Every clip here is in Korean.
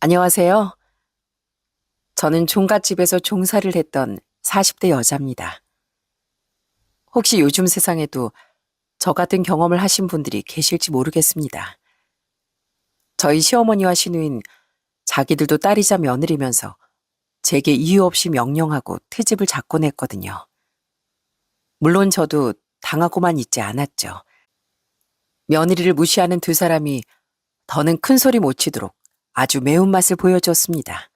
안녕하세요. 저는 종갓집에서 종사를 했던 40대 여자입니다. 혹시 요즘 세상에도 저 같은 경험을 하신 분들이 계실지 모르겠습니다. 저희 시어머니와 시누인 자기들도 딸이자 며느리면서 제게 이유 없이 명령하고 트집을 잡곤 했거든요. 물론 저도 당하고만 있지 않았죠. 며느리를 무시하는 두 사람이 더는 큰 소리 못 치도록 아주 매운맛을 보여줬습니다.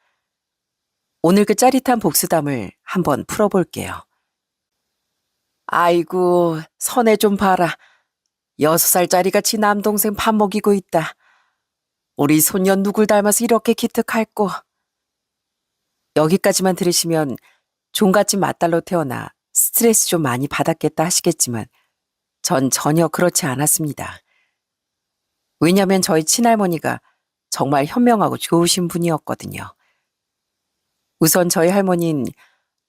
오늘 그 짜릿한 복수담을 한번 풀어볼게요. 아이고, 선애 좀 봐라. 6살짜리가 지 남동생 밥 먹이고 있다. 우리 손녀 누굴 닮아서 이렇게 기특할꼬. 여기까지만 들으시면 종갓집 맏딸로 태어나 스트레스 좀 많이 받았겠다 하시겠지만 전 전혀 그렇지 않았습니다. 왜냐면 저희 친할머니가 정말 현명하고 좋으신 분이었거든요. 우선 저희 할머니는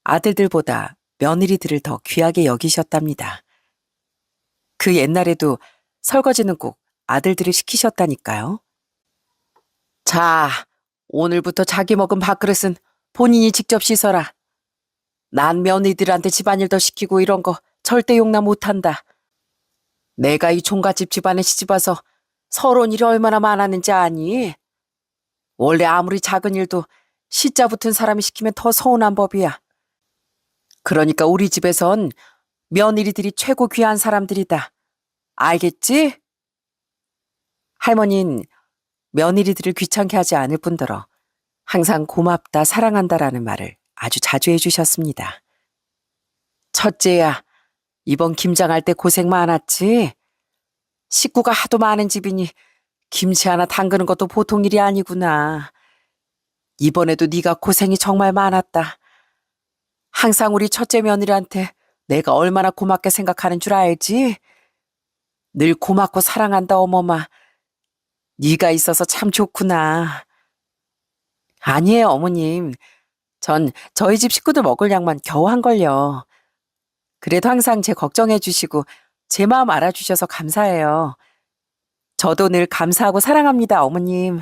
아들들보다 며느리들을 더 귀하게 여기셨답니다. 그 옛날에도 설거지는 꼭 아들들이 시키셨다니까요. 자, 오늘부터 자기 먹은 밥그릇은 본인이 직접 씻어라. 난 며느리들한테 집안일 더 시키고 이런 거 절대 용납 못한다. 내가 이 종갓집 집안에 시집와서 서러운 일이 얼마나 많았는지 아니? 원래 아무리 작은 일도 시자 붙은 사람이 시키면 더 서운한 법이야. 그러니까 우리 집에선 며느리들이 최고 귀한 사람들이다. 알겠지? 할머니는 며느리들을 귀찮게 하지 않을 뿐더러 항상 고맙다, 사랑한다라는 말을 아주 자주 해주셨습니다. 첫째야, 이번 김장할 때 고생 많았지? 식구가 하도 많은 집이니 김치 하나 담그는 것도 보통 일이 아니구나. 이번에도 네가 고생이 정말 많았다. 항상 우리 첫째 며느리한테 내가 얼마나 고맙게 생각하는 줄 알지? 늘 고맙고 사랑한다 어머마. 네가 있어서 참 좋구나. 아니에요 어머님. 전 저희 집 식구들 먹을 양만 겨우 한걸요. 그래도 항상 제 걱정해 주시고 제 마음 알아주셔서 감사해요. 저도 늘 감사하고 사랑합니다 어머님.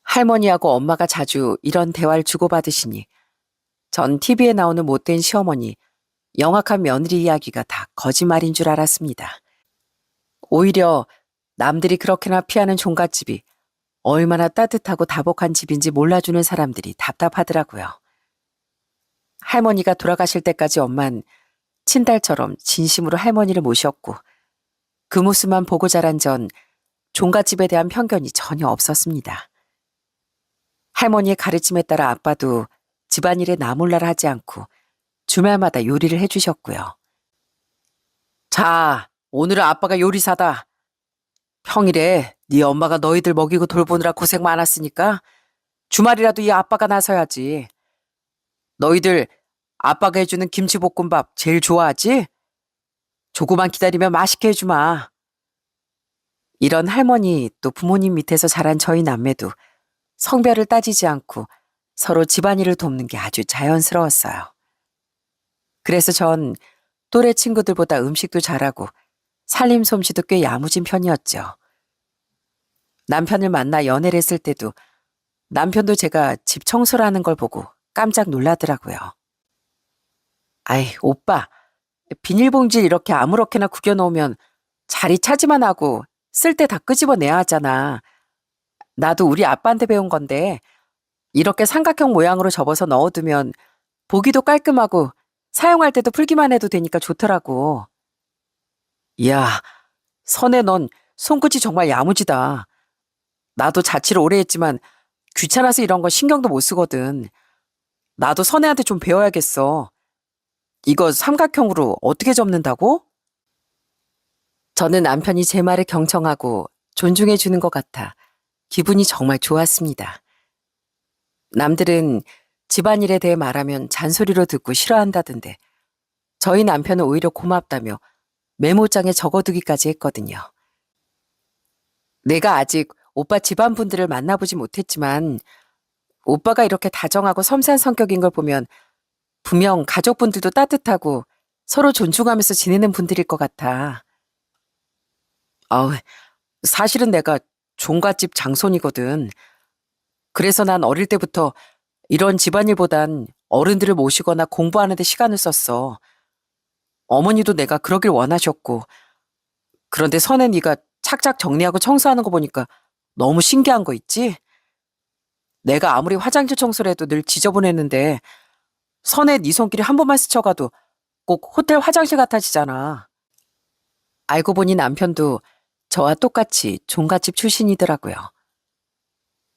할머니하고 엄마가 자주 이런 대화를 주고받으시니 전 TV에 나오는 못된 시어머니, 영악한 며느리 이야기가 다 거짓말인 줄 알았습니다. 오히려 남들이 그렇게나 피하는 종갓집이 얼마나 따뜻하고 다복한 집인지 몰라주는 사람들이 답답하더라고요. 할머니가 돌아가실 때까지 엄만 친딸처럼 진심으로 할머니를 모셨고 그 모습만 보고 자란 전 종갓집에 대한 편견이 전혀 없었습니다. 할머니의 가르침에 따라 아빠도 집안일에 나몰라라 하지 않고 주말마다 요리를 해주셨고요. 자, 오늘은 아빠가 요리사다. 평일에 네 엄마가 너희들 먹이고 돌보느라 고생 많았으니까 주말이라도 이 아빠가 나서야지. 너희들 아빠가 해주는 김치볶음밥 제일 좋아하지? 조금만 기다리면 맛있게 해주마. 이런 할머니 또 부모님 밑에서 자란 저희 남매도 성별을 따지지 않고 서로 집안일을 돕는 게 아주 자연스러웠어요. 그래서 전 또래 친구들보다 음식도 잘하고 살림 솜씨도 꽤 야무진 편이었죠. 남편을 만나 연애를 했을 때도 남편도 제가 집 청소를 하는 걸 보고 깜짝 놀라더라고요. 아이, 오빠, 비닐봉지를 이렇게 아무렇게나 구겨놓으면 자리 차지만 하고 쓸 때 다 끄집어내야 하잖아. 나도 우리 아빠한테 배운 건데 이렇게 삼각형 모양으로 접어서 넣어두면 보기도 깔끔하고 사용할 때도 풀기만 해도 되니까 좋더라고. 이야, 선혜 넌 손끝이 정말 야무지다. 나도 자취를 오래 했지만 귀찮아서 이런 거 신경도 못 쓰거든. 나도 선혜한테 좀 배워야겠어. 이거 삼각형으로 어떻게 접는다고? 저는 남편이 제 말을 경청하고 존중해 주는 것 같아 기분이 정말 좋았습니다. 남들은 집안일에 대해 말하면 잔소리로 듣고 싫어한다던데 저희 남편은 오히려 고맙다며 메모장에 적어두기까지 했거든요. 내가 아직 오빠 집안 분들을 만나보지 못했지만 오빠가 이렇게 다정하고 섬세한 성격인 걸 보면 분명 가족분들도 따뜻하고 서로 존중하면서 지내는 분들일 것 같아. 사실은 내가 종갓집 장손이거든. 그래서 난 어릴 때부터 이런 집안일보단 어른들을 모시거나 공부하는 데 시간을 썼어. 어머니도 내가 그러길 원하셨고. 그런데 선에 네가 착착 정리하고 청소하는 거 보니까 너무 신기한 거 있지? 내가 아무리 화장실 청소를 해도 늘 지저분했는데 선에 네 손길이 한 번만 스쳐가도 꼭 호텔 화장실 같아지잖아. 알고 보니 남편도 저와 똑같이 종갓집 출신이더라고요.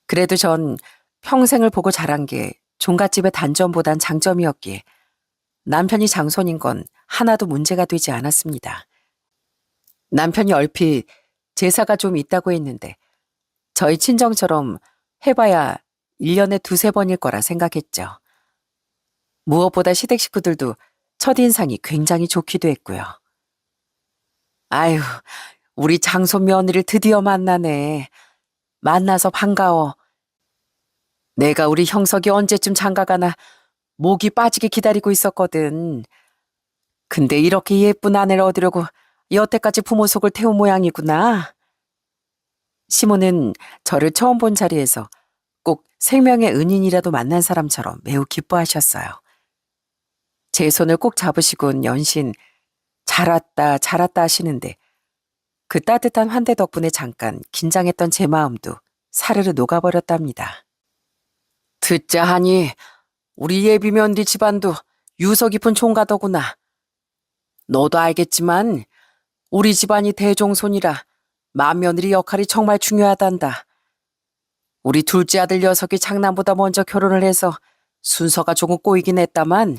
그래도 전 평생을 보고 자란 게 종갓집의 단점보단 장점이었기에 남편이 장손인 건 하나도 문제가 되지 않았습니다. 남편이 얼핏 제사가 좀 있다고 했는데 저희 친정처럼 해봐야 1년에 두세 번일 거라 생각했죠. 무엇보다 시댁 식구들도 첫인상이 굉장히 좋기도 했고요. 아유, 우리 장손 며느리를 드디어 만나네. 만나서 반가워. 내가 우리 형석이 언제쯤 장가가나 목이 빠지게 기다리고 있었거든. 근데 이렇게 예쁜 아내를 얻으려고 여태까지 부모 속을 태운 모양이구나. 시모는 저를 처음 본 자리에서 꼭 생명의 은인이라도 만난 사람처럼 매우 기뻐하셨어요. 제 손을 꼭 잡으시곤 연신 잘 왔다 잘 왔다 하시는데 그 따뜻한 환대 덕분에 잠깐 긴장했던 제 마음도 사르르 녹아버렸답니다. 듣자 하니 우리 예비 며느리 집안도 유서 깊은 총가더구나. 너도 알겠지만 우리 집안이 대종손이라 맏며느리 역할이 정말 중요하단다. 우리 둘째 아들 녀석이 장남보다 먼저 결혼을 해서 순서가 조금 꼬이긴 했다만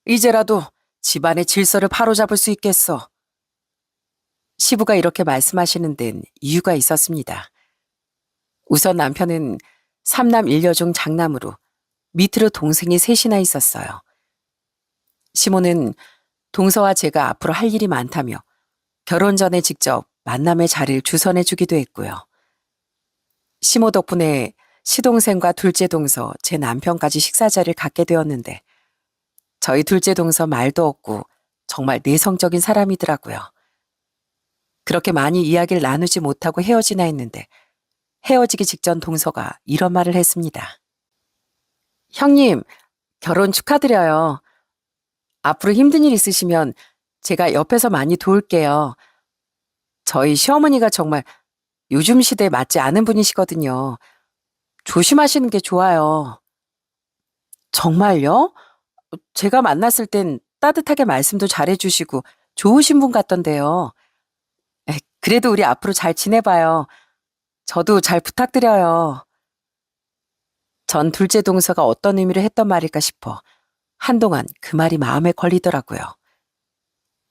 이제라도 집안의 질서를 바로잡을 수 있겠어. 시부가 이렇게 말씀하시는 데는 이유가 있었습니다. 우선 남편은 3남 1녀 중 장남으로 밑으로 동생이 셋이나 있었어요. 시모는 동서와 제가 앞으로 할 일이 많다며 결혼 전에 직접 만남의 자리를 주선해 주기도 했고요. 시모 덕분에 시동생과 둘째 동서, 제 남편까지 식사 자리를 갖게 되었는데 저희 둘째 동서 말도 없고 정말 내성적인 사람이더라고요. 그렇게 많이 이야기를 나누지 못하고 헤어지나 했는데 헤어지기 직전 동서가 이런 말을 했습니다. 형님, 결혼 축하드려요. 앞으로 힘든 일 있으시면 제가 옆에서 많이 도울게요. 저희 시어머니가 정말 요즘 시대에 맞지 않은 분이시거든요. 조심하시는 게 좋아요. 정말요? 제가 만났을 땐 따뜻하게 말씀도 잘해주시고 좋으신 분 같던데요. 그래도 우리 앞으로 잘 지내봐요. 저도 잘 부탁드려요. 전 둘째 동서가 어떤 의미로 했던 말일까 싶어 한동안 그 말이 마음에 걸리더라고요.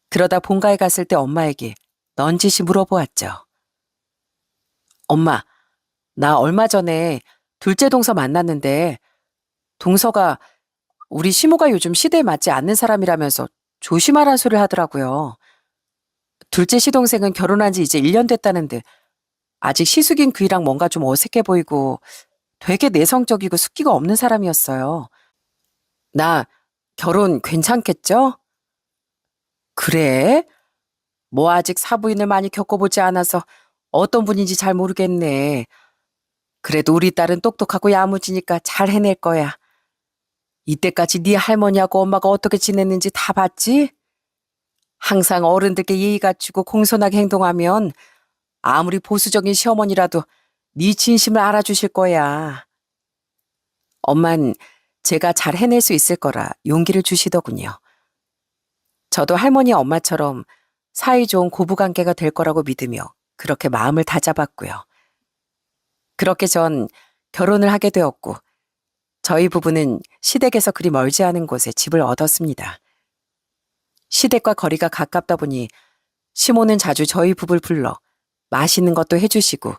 그러다 본가에 갔을 때 엄마에게 넌지시 물어보았죠. 엄마, 나 얼마 전에 둘째 동서 만났는데 동서가 우리 시모가 요즘 시대에 맞지 않는 사람이라면서 조심하라는 소리를 하더라고요. 둘째 시동생은 결혼한 지 이제 1년 됐다는데 아직 시숙인 그이랑 뭔가 좀 어색해 보이고 되게 내성적이고 숫기가 없는 사람이었어요. 나 결혼 괜찮겠죠? 그래? 뭐 아직 사부인을 많이 겪어보지 않아서 어떤 분인지 잘 모르겠네. 그래도 우리 딸은 똑똑하고 야무지니까 잘 해낼 거야. 이때까지 네 할머니하고 엄마가 어떻게 지냈는지 다 봤지? 항상 어른들께 예의 갖추고 공손하게 행동하면 아무리 보수적인 시어머니라도 네 진심을 알아주실 거야. 엄만 제가 잘 해낼 수 있을 거라 용기를 주시더군요. 저도 할머니 엄마처럼 사이좋은 고부관계가 될 거라고 믿으며 그렇게 마음을 다잡았고요. 그렇게 전 결혼을 하게 되었고 저희 부부는 시댁에서 그리 멀지 않은 곳에 집을 얻었습니다. 시댁과 거리가 가깝다 보니 시모는 자주 저희 부부를 불러 맛있는 것도 해주시고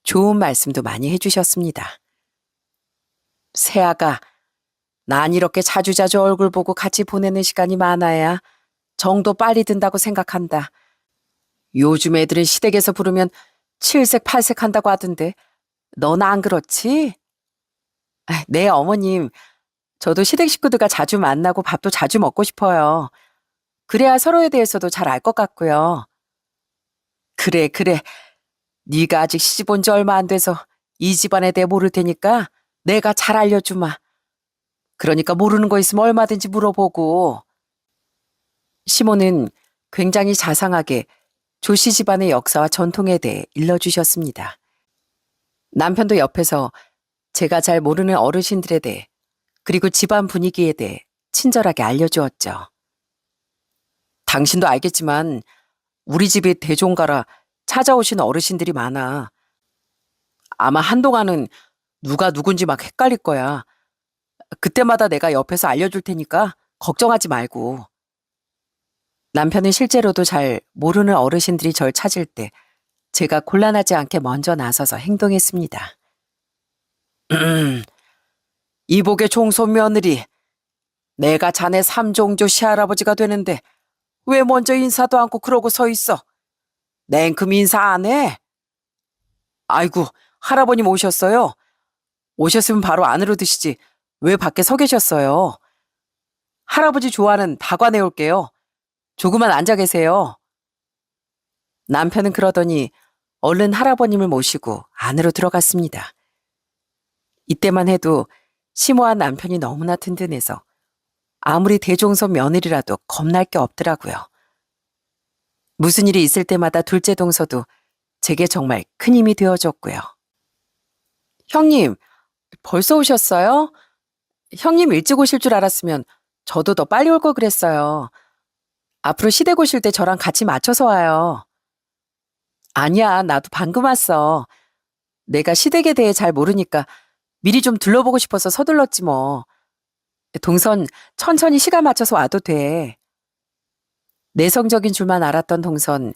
좋은 말씀도 많이 해주셨습니다. 새아가, 난 이렇게 자주자주 얼굴 보고 같이 보내는 시간이 많아야 정도 빨리 든다고 생각한다. 요즘 애들은 시댁에서 부르면 칠색 팔색 한다고 하던데 넌 안 그렇지? 네, 어머님. 저도 시댁 식구들과 자주 만나고 밥도 자주 먹고 싶어요. 그래야 서로에 대해서도 잘 알 것 같고요. 그래, 그래. 네가 아직 시집 온 지 얼마 안 돼서 이 집안에 대해 모를 테니까 내가 잘 알려주마. 그러니까 모르는 거 있으면 얼마든지 물어보고. 시모는 굉장히 자상하게 조씨 집안의 역사와 전통에 대해 일러주셨습니다. 남편도 옆에서 제가 잘 모르는 어르신들에 대해 그리고 집안 분위기에 대해 친절하게 알려주었죠. 당신도 알겠지만 우리 집이 대종가라 찾아오신 어르신들이 많아. 아마 한동안은 누가 누군지 막 헷갈릴 거야. 그때마다 내가 옆에서 알려줄 테니까 걱정하지 말고. 남편은 실제로도 잘 모르는 어르신들이 절 찾을 때 제가 곤란하지 않게 먼저 나서서 행동했습니다. 이복의 종손 며느리, 내가 자네 삼종조 시할아버지가 되는데 왜 먼저 인사도 않고 그러고 서 있어? 냉큼 인사 안 해? 아이고, 할아버님 오셨어요? 오셨으면 바로 안으로 드시지. 왜 밖에 서 계셨어요? 할아버지 좋아하는 다과 내올게요. 조금만 앉아 계세요. 남편은 그러더니 얼른 할아버님을 모시고 안으로 들어갔습니다. 이때만 해도 심오한 남편이 너무나 든든해서 아무리 대종손 며느리라도 겁날 게 없더라고요. 무슨 일이 있을 때마다 둘째 동서도 제게 정말 큰 힘이 되어줬고요. 형님, 벌써 오셨어요? 형님 일찍 오실 줄 알았으면 저도 더 빨리 올 걸 그랬어요. 앞으로 시댁 오실 때 저랑 같이 맞춰서 와요. 아니야, 나도 방금 왔어. 내가 시댁에 대해 잘 모르니까 미리 좀 둘러보고 싶어서 서둘렀지 뭐. 동선 천천히 시간 맞춰서 와도 돼. 내성적인 줄만 알았던 동선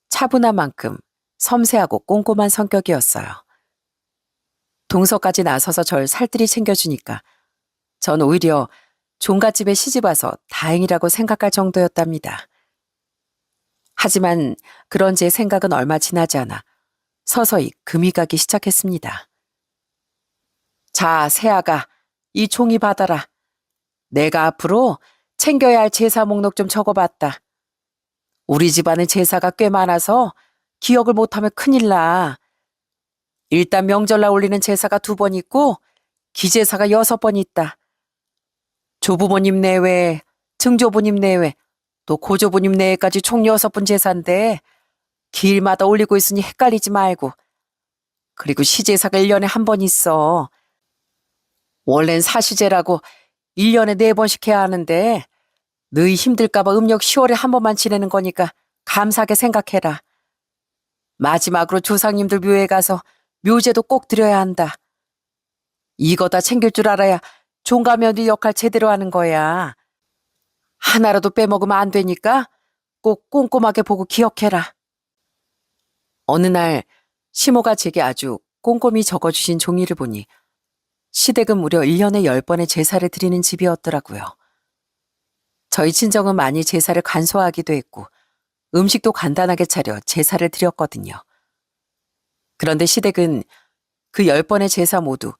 차분한 만큼 섬세하고 꼼꼼한 성격이었어요. 동서까지 나서서 절 살뜰히 챙겨주니까 전 오히려 종갓집에 시집와서 다행이라고 생각할 정도였답니다. 하지만 그런 제 생각은 얼마 지나지 않아 서서히 금이 가기 시작했습니다. 자, 새아가 이 종이 받아라. 내가 앞으로 챙겨야 할 제사 목록 좀 적어봤다. 우리 집안은 제사가 꽤 많아서 기억을 못하면 큰일 나. 일단 명절날 올리는 제사가 2번 있고 기제사가 6번 있다. 조부모님 내외, 증조부님 내외, 또 고조부님 내외까지 총 6분 제사인데 길마다 올리고 있으니 헷갈리지 말고. 그리고 시제사가 1년에 1번 있어. 원래는 사시제라고 1년에 4번씩 해야 하는데 너희 힘들까봐 음력 10월에 1번만 지내는 거니까 감사하게 생각해라. 마지막으로 조상님들 묘에 가서 묘제도 꼭 드려야 한다. 이거 다 챙길 줄 알아야 종가며느리 역할 제대로 하는 거야. 하나라도 빼먹으면 안 되니까 꼭 꼼꼼하게 보고 기억해라. 어느 날 시모가 제게 아주 꼼꼼히 적어주신 종이를 보니 시댁은 무려 1년에 10번의 제사를 드리는 집이었더라고요. 저희 친정은 많이 제사를 간소화하기도 했고 음식도 간단하게 차려 제사를 드렸거든요. 그런데 시댁은 그 10번의 제사 모두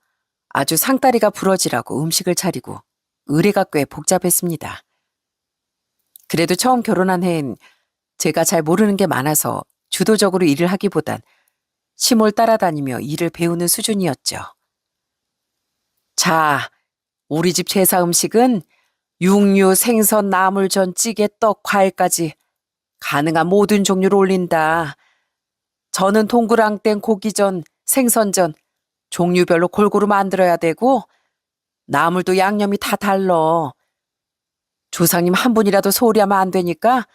아주 상다리가 부러지라고 음식을 차리고 의례가 꽤 복잡했습니다. 그래도 처음 결혼한 해엔 제가 잘 모르는 게 많아서 주도적으로 일을 하기보단 시몰 따라다니며 일을 배우는 수준이었죠. 자, 우리 집 제사 음식은 육류, 생선, 나물전, 찌개, 떡, 과일까지 가능한 모든 종류를 올린다. 저는 동그랑땡, 고기전, 생선전, 종류별로 골고루 만들어야 되고 나물도 양념이 다 달러. 조상님 한 분이라도 소홀히 하면 안 되니까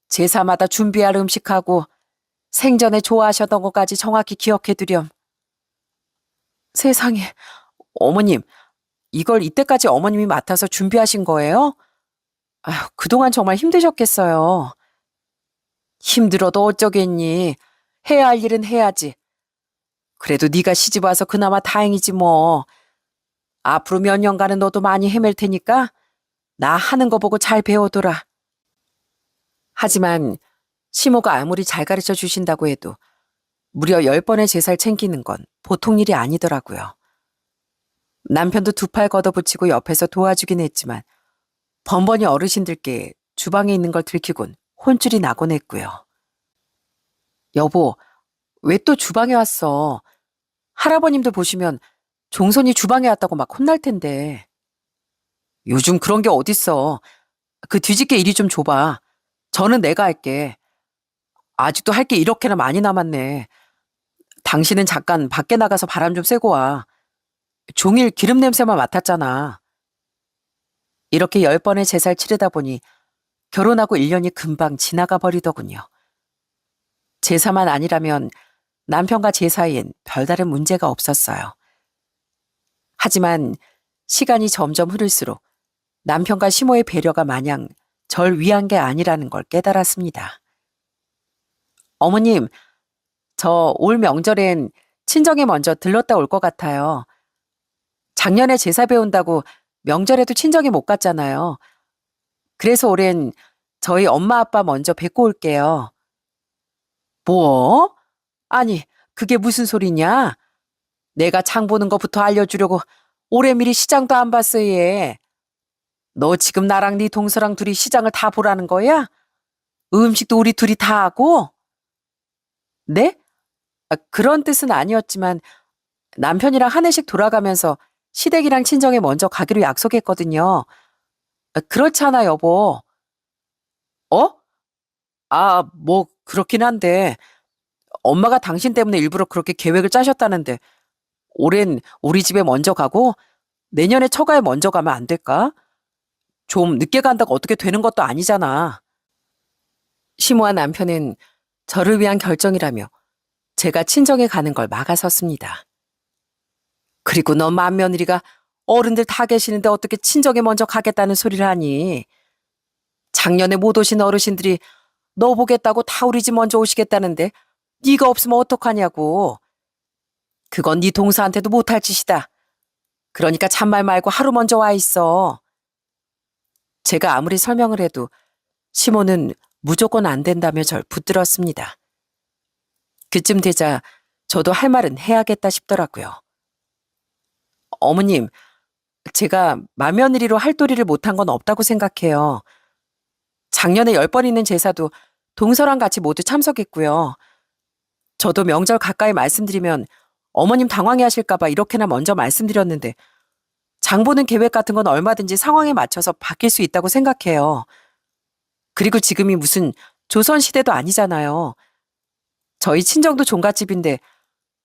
제사마다 준비할 음식하고 생전에 좋아하셨던 것까지 정확히 기억해두렴. 세상에, 어머님, 이걸 이때까지 어머님이 맡아서 준비하신 거예요? 아휴, 그동안 정말 힘드셨겠어요. 힘들어도 어쩌겠니. 해야 할 일은 해야지. 그래도 네가 시집 와서 그나마 다행이지 뭐. 앞으로 몇 년간은 너도 많이 헤맬 테니까 나 하는 거 보고 잘 배워둬라. 하지만 시모가 아무리 잘 가르쳐 주신다고 해도 무려 10번의 제사를 챙기는 건 보통 일이 아니더라고요. 남편도 2팔 걷어붙이고 옆에서 도와주긴 했지만 번번이 어르신들께 주방에 있는 걸 들키곤 혼쭐이 나곤 했고요. 여보, 왜 또 주방에 왔어? 할아버님도 보시면 종손이 주방에 왔다고 막 혼날 텐데. 요즘 그런 게 어딨어. 그 뒤집개 이리 좀 줘봐. 저는 내가 할게. 아직도 할 게 이렇게나 많이 남았네. 당신은 잠깐 밖에 나가서 바람 좀 쐬고 와. 종일 기름 냄새만 맡았잖아. 이렇게 10번의 제사를 치르다 보니 결혼하고 1년이 금방 지나가 버리더군요. 제사만 아니라면 남편과 제 사이엔 별다른 문제가 없었어요. 하지만 시간이 점점 흐를수록 남편과 시모의 배려가 마냥 절 위한 게 아니라는 걸 깨달았습니다. 어머님, 저 올 명절엔 친정에 먼저 들렀다 올 것 같아요. 작년에 제사 배운다고 명절에도 친정에 못 갔잖아요. 그래서 올해는 저희 엄마 아빠 먼저 뵙고 올게요. 뭐? 아니, 그게 무슨 소리냐? 내가 장 보는 것부터 알려주려고 올해 미리 시장도 안 봤어, 얘. 너 지금 나랑 네 동서랑 둘이 시장을 다 보라는 거야? 음식도 우리 둘이 다 하고? 네? 그런 뜻은 아니었지만 남편이랑 한 해씩 돌아가면서 시댁이랑 친정에 먼저 가기로 약속했거든요. 그렇잖아, 여보. 어? 뭐 그렇긴 한데 엄마가 당신 때문에 일부러 그렇게 계획을 짜셨다는데 올해는 우리 집에 먼저 가고 내년에 처가에 먼저 가면 안 될까? 좀 늦게 간다고 어떻게 되는 것도 아니잖아. 시모와 남편은 저를 위한 결정이라며 제가 친정에 가는 걸 막아섰습니다. 그리고 너 맏며느리가 어른들 다 계시는데 어떻게 친정에 먼저 가겠다는 소리를 하니? 작년에 못 오신 어르신들이 너 보겠다고 다 우리 집 먼저 오시겠다는데 네가 없으면 어떡하냐고. 그건 네 동서한테도 못할 짓이다. 그러니까 잔말 말고 하루 먼저 와 있어. 제가 아무리 설명을 해도 시모는 무조건 안 된다며 절 붙들었습니다. 그쯤 되자 저도 할 말은 해야겠다 싶더라고요. 어머님, 제가 맏며느리로 할도리를 못한 건 없다고 생각해요. 작년에 10번 있는 제사도 동서랑 같이 모두 참석했고요. 저도 명절 가까이 말씀드리면 어머님 당황해 하실까봐 이렇게나 먼저 말씀드렸는데 장 보는 계획 같은 건 얼마든지 상황에 맞춰서 바뀔 수 있다고 생각해요. 그리고 지금이 무슨 조선시대도 아니잖아요. 저희 친정도 종갓집인데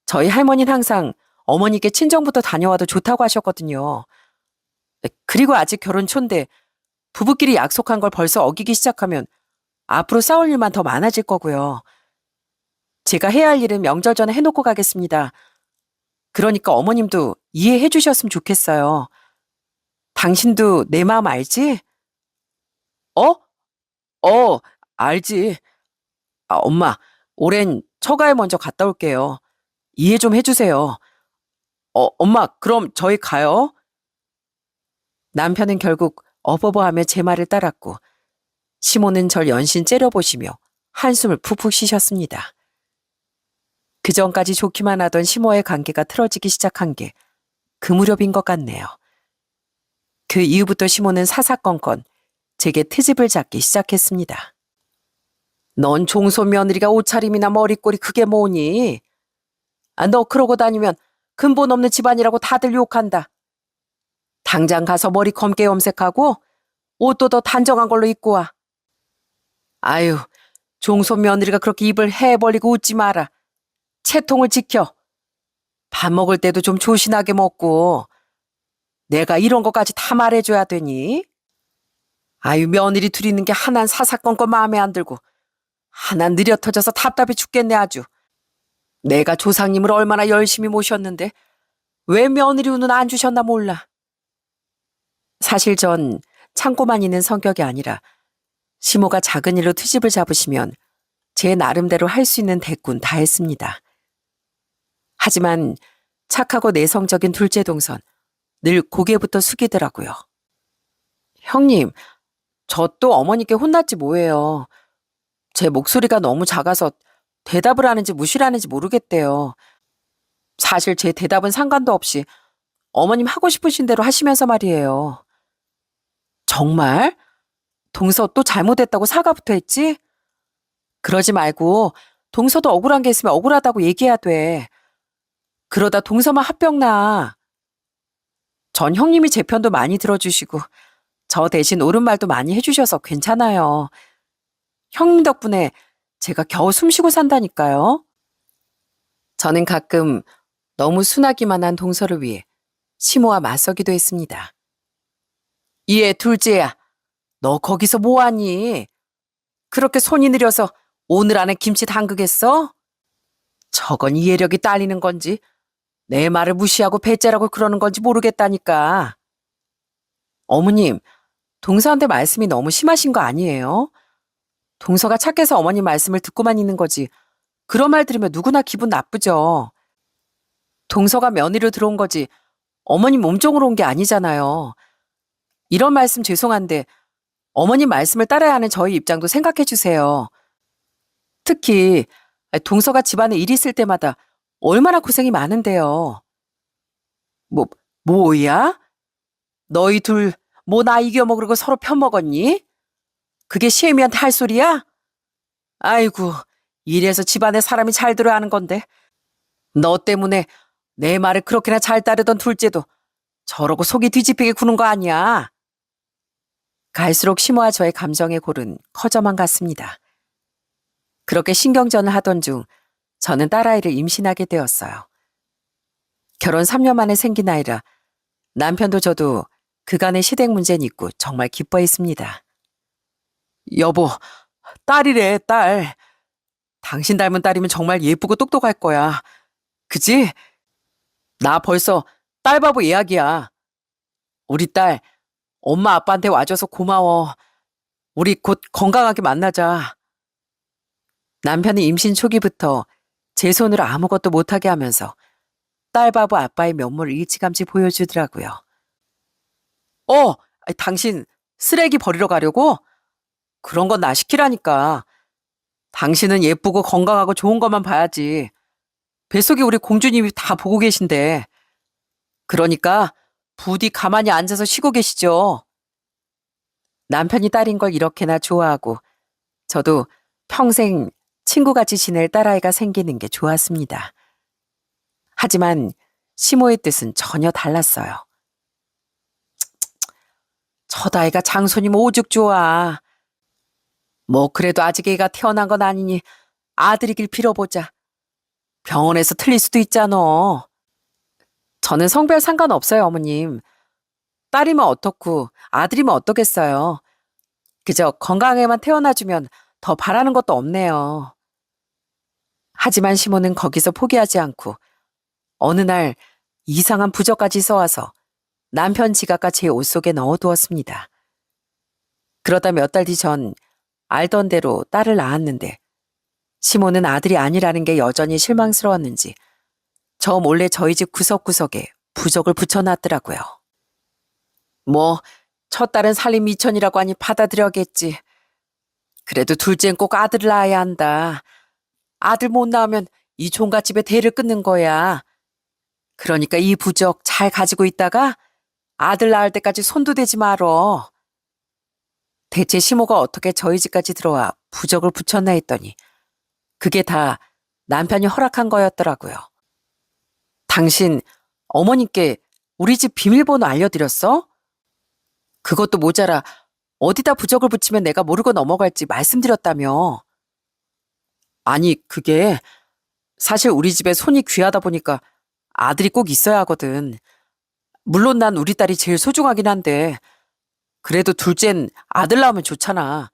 저희 할머니는 항상 어머니께 친정부터 다녀와도 좋다고 하셨거든요. 그리고 아직 결혼 초인데 부부끼리 약속한 걸 벌써 어기기 시작하면 앞으로 싸울 일만 더 많아질 거고요. 제가 해야 할 일은 명절 전에 해놓고 가겠습니다. 그러니까 어머님도 이해해 주셨으면 좋겠어요. 당신도 내 마음 알지? 어? 알지. 엄마, 올해는 처가에 먼저 갔다 올게요. 이해 좀 해주세요. 엄마, 그럼 저희 가요? 남편은 결국 어버버하며 제 말을 따랐고 시모는 절 연신 째려보시며 한숨을 푹푹 쉬셨습니다. 그전까지 좋기만 하던 시모의 관계가 틀어지기 시작한 게 그 무렵인 것 같네요. 그 이후부터 시모는 사사건건 제게 트집을 잡기 시작했습니다. 넌 종손 며느리가 옷차림이나 머리꼴이 그게 뭐니? 너 그러고 다니면 근본 없는 집안이라고 다들 욕한다. 당장 가서 머리 검게 염색하고 옷도 더 단정한 걸로 입고 와. 아유, 종손 며느리가 그렇게 입을 해 벌리고 웃지 마라. 채통을 지켜. 밥 먹을 때도 좀 조신하게 먹고. 내가 이런 것까지 다 말해줘야 되니? 아유, 며느리 둘이 있는 게 하나는 사사건건 마음에 안 들고 하나는 느려 터져서 답답해 죽겠네 아주. 내가 조상님을 얼마나 열심히 모셨는데 왜 며느리 운은 안 주셨나 몰라. 사실 전 참고만 있는 성격이 아니라 시모가 작은 일로 트집을 잡으시면 제 나름대로 할 수 있는 대꾼 다 했습니다. 하지만 착하고 내성적인 둘째 동선 늘 고개부터 숙이더라고요. 형님, 저 또 어머니께 혼났지 뭐예요. 제 목소리가 너무 작아서 대답을 하는지 무시를 하는지 모르겠대요. 사실 제 대답은 상관도 없이 어머님 하고 싶으신 대로 하시면서 말이에요. 정말? 동서 또 잘못했다고 사과부터 했지? 그러지 말고 동서도 억울한 게 있으면 억울하다고 얘기해야 돼. 그러다 동서만 화병 나. 전 형님이 제 편도 많이 들어주시고 저 대신 옳은 말도 많이 해주셔서 괜찮아요. 형님 덕분에 제가 겨우 숨쉬고 산다니까요. 저는 가끔 너무 순하기만 한 동서를 위해 시모와 맞서기도 했습니다. 얘 둘째야, 너 거기서 뭐하니? 그렇게 손이 느려서 오늘 안에 김치 담그겠어? 저건 이해력이 딸리는 건지 내 말을 무시하고 배째라고 그러는 건지 모르겠다니까. 어머님, 동서한테 말씀이 너무 심하신 거 아니에요? 동서가 착해서 어머님 말씀을 듣고만 있는 거지. 그런 말 들으면 누구나 기분 나쁘죠. 동서가 며느리로 들어온 거지 어머님 몸종으로 온 게 아니잖아요. 이런 말씀 죄송한데 어머님 말씀을 따라야 하는 저희 입장도 생각해 주세요. 특히 동서가 집안에 일 있을 때마다 얼마나 고생이 많은데요. 뭐, 뭐야? 너희 둘, 뭐 나 이겨먹으려고 서로 편먹었니? 그게 시애미한테 할 소리야? 아이고, 이래서 집안에 사람이 잘 들어야 하는 건데. 너 때문에 내 말을 그렇게나 잘 따르던 둘째도 저러고 속이 뒤집히게 구는 거 아니야? 갈수록 시모와 저의 감정의 골은 커져만 갔습니다. 그렇게 신경전을 하던 중 저는 딸아이를 임신하게 되었어요. 결혼 3년 만에 생긴 아이라 남편도 저도 그간의 시댁 문제는 있고 정말 기뻐했습니다. 여보, 딸이래, 딸. 당신 닮은 딸이면 정말 예쁘고 똑똑할 거야. 그지? 나 벌써 딸바보 예약이야. 우리 딸, 엄마 아빠한테 와줘서 고마워. 우리 곧 건강하게 만나자. 남편이 임신 초기부터 제 손으로 아무것도 못하게 하면서 딸바보 아빠의 면모를 일찌감치 보여주더라고요. 당신 쓰레기 버리러 가려고? 그런 건 나 시키라니까. 당신은 예쁘고 건강하고 좋은 것만 봐야지. 뱃속에 우리 공주님이 다 보고 계신데. 그러니까 부디 가만히 앉아서 쉬고 계시죠. 남편이 딸인 걸 이렇게나 좋아하고 저도 평생 친구같이 지낼 딸아이가 생기는 게 좋았습니다. 하지만 시모의 뜻은 전혀 달랐어요. 저다이가 장손이면 오죽 좋아. 뭐 그래도 아직 애가 태어난 건 아니니 아들이길 빌어보자. 병원에서 틀릴 수도 있잖아. 저는 성별 상관없어요, 어머님. 딸이면 어떻고 아들이면 어떠겠어요. 그저 건강하게만 태어나주면 더 바라는 것도 없네요. 하지만 시모는 거기서 포기하지 않고 어느 날 이상한 부적까지 써와서 남편 지갑과 제 옷 속에 넣어두었습니다. 그러다 몇 달 뒤 전 알던 대로 딸을 낳았는데 시모는 아들이 아니라는 게 여전히 실망스러웠는지 저 몰래 저희 집 구석구석에 부적을 붙여놨더라고요. 뭐 첫 딸은 살림 미천이라고 하니 받아들여겠지. 그래도 둘째는 꼭 아들을 낳아야 한다. 아들 못 낳으면 이 종갓집에 대를 끊는 거야. 그러니까 이 부적 잘 가지고 있다가 아들 낳을 때까지 손도 대지 말어. 대체 시모가 어떻게 저희 집까지 들어와 부적을 붙였나 했더니 그게 다 남편이 허락한 거였더라고요. 당신 어머님께 우리 집 비밀번호 알려드렸어? 그것도 모자라 어디다 부적을 붙이면 내가 모르고 넘어갈지 말씀드렸다며. 아니 그게 사실 우리 집에 손이 귀하다 보니까 아들이 꼭 있어야 하거든. 물론 난 우리 딸이 제일 소중하긴 한데 그래도 둘째는 아들 낳으면 좋잖아.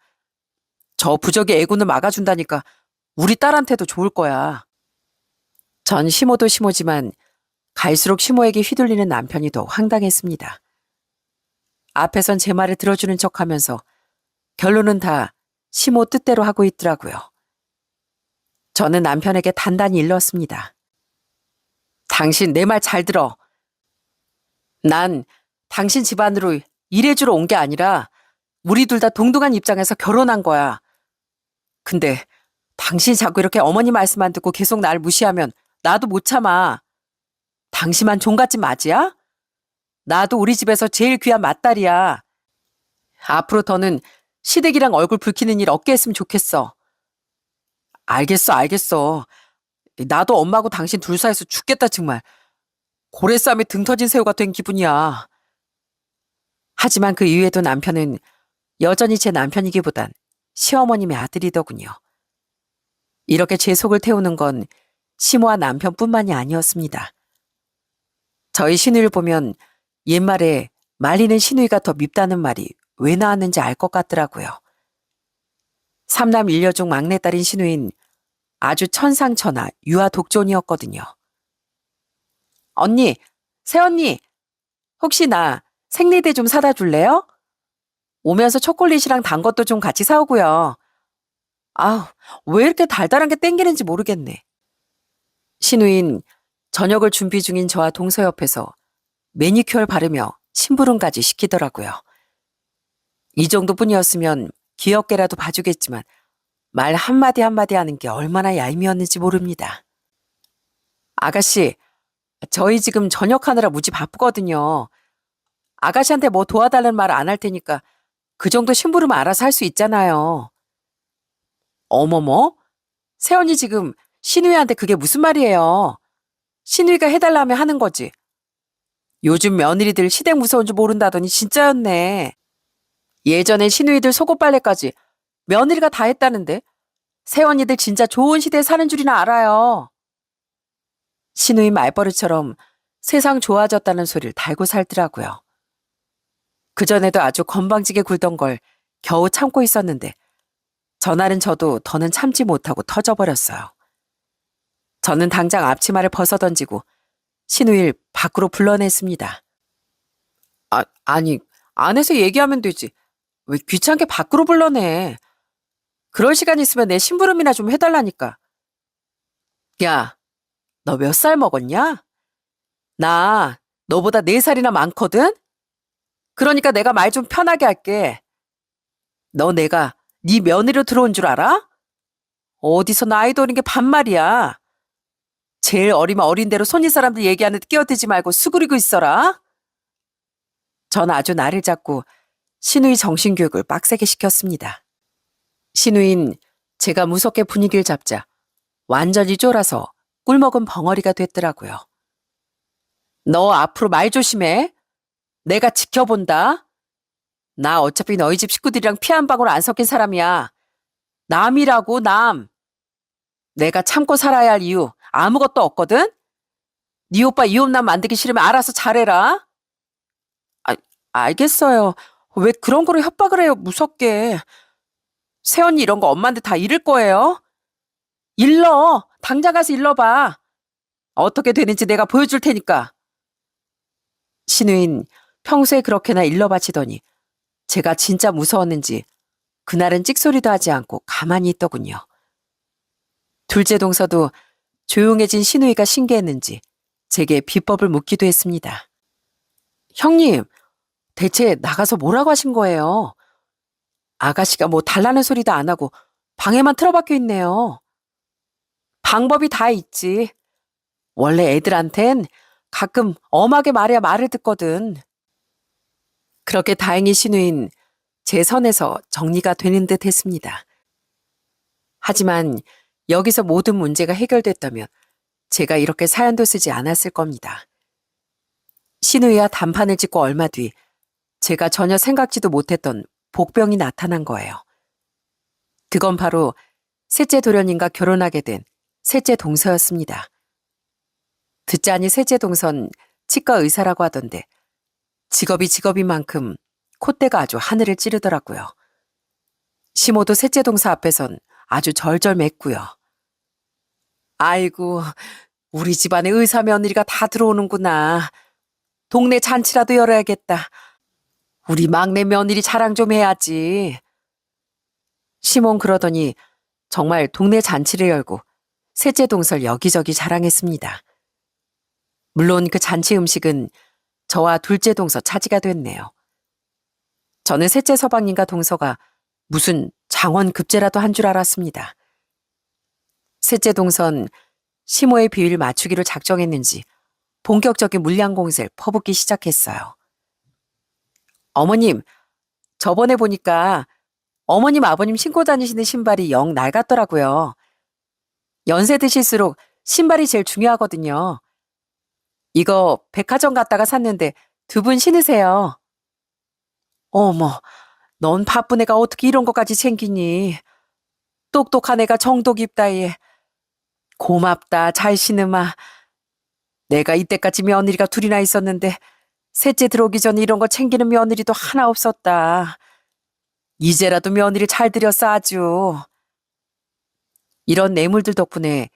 저 부적의 애군을 막아준다니까 우리 딸한테도 좋을 거야. 전 시모도 시모지만 갈수록 시모에게 휘둘리는 남편이 더 황당했습니다. 앞에선 제 말을 들어주는 척하면서 결론은 다 시모 뜻대로 하고 있더라고요. 저는 남편에게 단단히 일렀습니다. 당신 내 말 잘 들어. 난 당신 집안으로 일해주러 온 게 아니라 우리 둘 다 동등한 입장에서 결혼한 거야. 근데 당신이 자꾸 이렇게 어머니 말씀 안 듣고 계속 날 무시하면 나도 못 참아. 당신만 종갓집 맞이야? 나도 우리 집에서 제일 귀한 맏딸이야. 앞으로 더는 시댁이랑 얼굴 붉히는 일 없게 했으면 좋겠어. 알겠어. 나도 엄마하고 당신 둘 사이에서 죽겠다 정말. 고래싸움에 등 터진 새우가 된 기분이야. 하지만 그 이후에도 남편은 여전히 제 남편이기보단 시어머님의 아들이더군요. 이렇게 제 속을 태우는 건 시모와 남편뿐만이 아니었습니다. 저희 시누이를 보면 옛말에 말리는 시누이가 더 밉다는 말이 왜 나왔는지 알 것 같더라고요. 삼남 일녀 중 막내딸인 시누이는 아주 천상천하 유아 독존이었거든요. 언니, 새언니, 혹시 나 생리대 좀 사다 줄래요? 오면서 초콜릿이랑 단 것도 좀 같이 사오고요. 아우, 왜 이렇게 달달한 게 땡기는지 모르겠네. 시누인 저녁을 준비 중인 저와 동서 옆에서 매니큐어를 바르며 심부름까지 시키더라고요. 이 정도뿐이었으면 귀엽게라도 봐주겠지만 말 한마디 한마디 하는 게 얼마나 얄미웠는지 모릅니다. 아가씨, 저희 지금 저녁하느라 무지 바쁘거든요. 아가씨한테 뭐 도와달라는 말 안 할 테니까 그 정도 심부름 알아서 할 수 있잖아요. 어머머? 새언니 지금 시누이한테 그게 무슨 말이에요? 시누이가 해달라면 하는 거지. 요즘 며느리들 시댁 무서운 줄 모른다더니 진짜였네. 예전엔 시누이들 속옷 빨래까지 며느리가 다 했다는데 새언니들 진짜 좋은 시대에 사는 줄이나 알아요. 시누이 말버릇처럼 세상 좋아졌다는 소리를 달고 살더라고요. 그전에도 아주 건방지게 굴던 걸 겨우 참고 있었는데 전날은 저도 더는 참지 못하고 터져버렸어요. 저는 당장 앞치마를 벗어던지고 시누이를 밖으로 불러냈습니다. 아니, 안에서 얘기하면 되지. 왜 귀찮게 밖으로 불러내. 그럴 시간 있으면 내 심부름이나 좀 해달라니까. 야, 너 몇 살 먹었냐? 나 너보다 4살이나 많거든? 그러니까 내가 말 좀 편하게 할게. 너 내가 네 며느리로 들어온 줄 알아? 어디서 나이도 어린 게 반말이야. 제일 어리면 어린 대로 손님 사람들 얘기하는데 끼어들지 말고 수그리고 있어라. 전 아주 나를 잡고 시누이 정신교육을 빡세게 시켰습니다. 시누인 제가 무섭게 분위기를 잡자 완전히 쫄아서 꿀먹은 벙어리가 됐더라고요. 너 앞으로 말 조심해. 내가 지켜본다. 나 어차피 너희 집 식구들이랑 피 한 방울 안 섞인 사람이야. 남이라고 남. 내가 참고 살아야 할 이유 아무것도 없거든? 네 오빠 이혼남 만들기 싫으면 알아서 잘해라. 알겠어요. 왜 그런 거로 협박을 해요, 무섭게. 새언니 이런 거 엄마한테 다 잃을 거예요. 일러. 당장 가서 일러봐. 어떻게 되는지 내가 보여줄 테니까. 시누인 평소에 그렇게나 일러바치더니 제가 진짜 무서웠는지 그날은 찍소리도 하지 않고 가만히 있더군요. 둘째 동서도 조용해진 시누이가 신기했는지 제게 비법을 묻기도 했습니다. 형님, 대체 나가서 뭐라고 하신 거예요? 아가씨가 뭐 달라는 소리도 안 하고 방에만 틀어박혀 있네요. 방법이 다 있지. 원래 애들한텐 가끔 엄하게 말해야 말을 듣거든. 그렇게 다행히 시누인 제 선에서 정리가 되는 듯 했습니다. 하지만 여기서 모든 문제가 해결됐다면 제가 이렇게 사연도 쓰지 않았을 겁니다. 시누이와 단판을 짓고 얼마 뒤 제가 전혀 생각지도 못했던 복병이 나타난 거예요. 그건 바로 셋째 도련님과 결혼하게 된 셋째 동서였습니다. 듣자니 셋째 동선 치과 의사라고 하던데 직업이 직업인 만큼 콧대가 아주 하늘을 찌르더라고요. 시모도 셋째 동서 앞에선 아주 절절맸고요. 아이고, 우리 집안에 의사 며느리가 다 들어오는구나. 동네 잔치라도 열어야겠다. 우리 막내 며느리 자랑 좀 해야지. 시몬 그러더니 정말 동네 잔치를 열고 셋째 동서를 여기저기 자랑했습니다. 물론 그 잔치 음식은 저와 둘째 동서 차지가 됐네요. 저는 셋째 서방님과 동서가 무슨 장원급제라도 한 줄 알았습니다. 셋째 동선 시모의 비위를 맞추기로 작정했는지 본격적인 물량 공세를 퍼붓기 시작했어요. 어머님, 저번에 보니까 어머님 아버님 신고 다니시는 신발이 영 낡았더라고요. 연세 드실수록 신발이 제일 중요하거든요. 이거 백화점 갔다가 샀는데 두 분 신으세요. 어머, 넌 바쁜 애가 어떻게 이런 것까지 챙기니? 똑똑한 애가 정도 깊다예. 고맙다, 잘 신음아. 내가 이때까지 며느리가 둘이나 있었는데 셋째 들어오기 전에 이런 거 챙기는 며느리도 하나 없었다. 이제라도 며느리 잘 들였어 아주. 이런 뇌물들 덕분에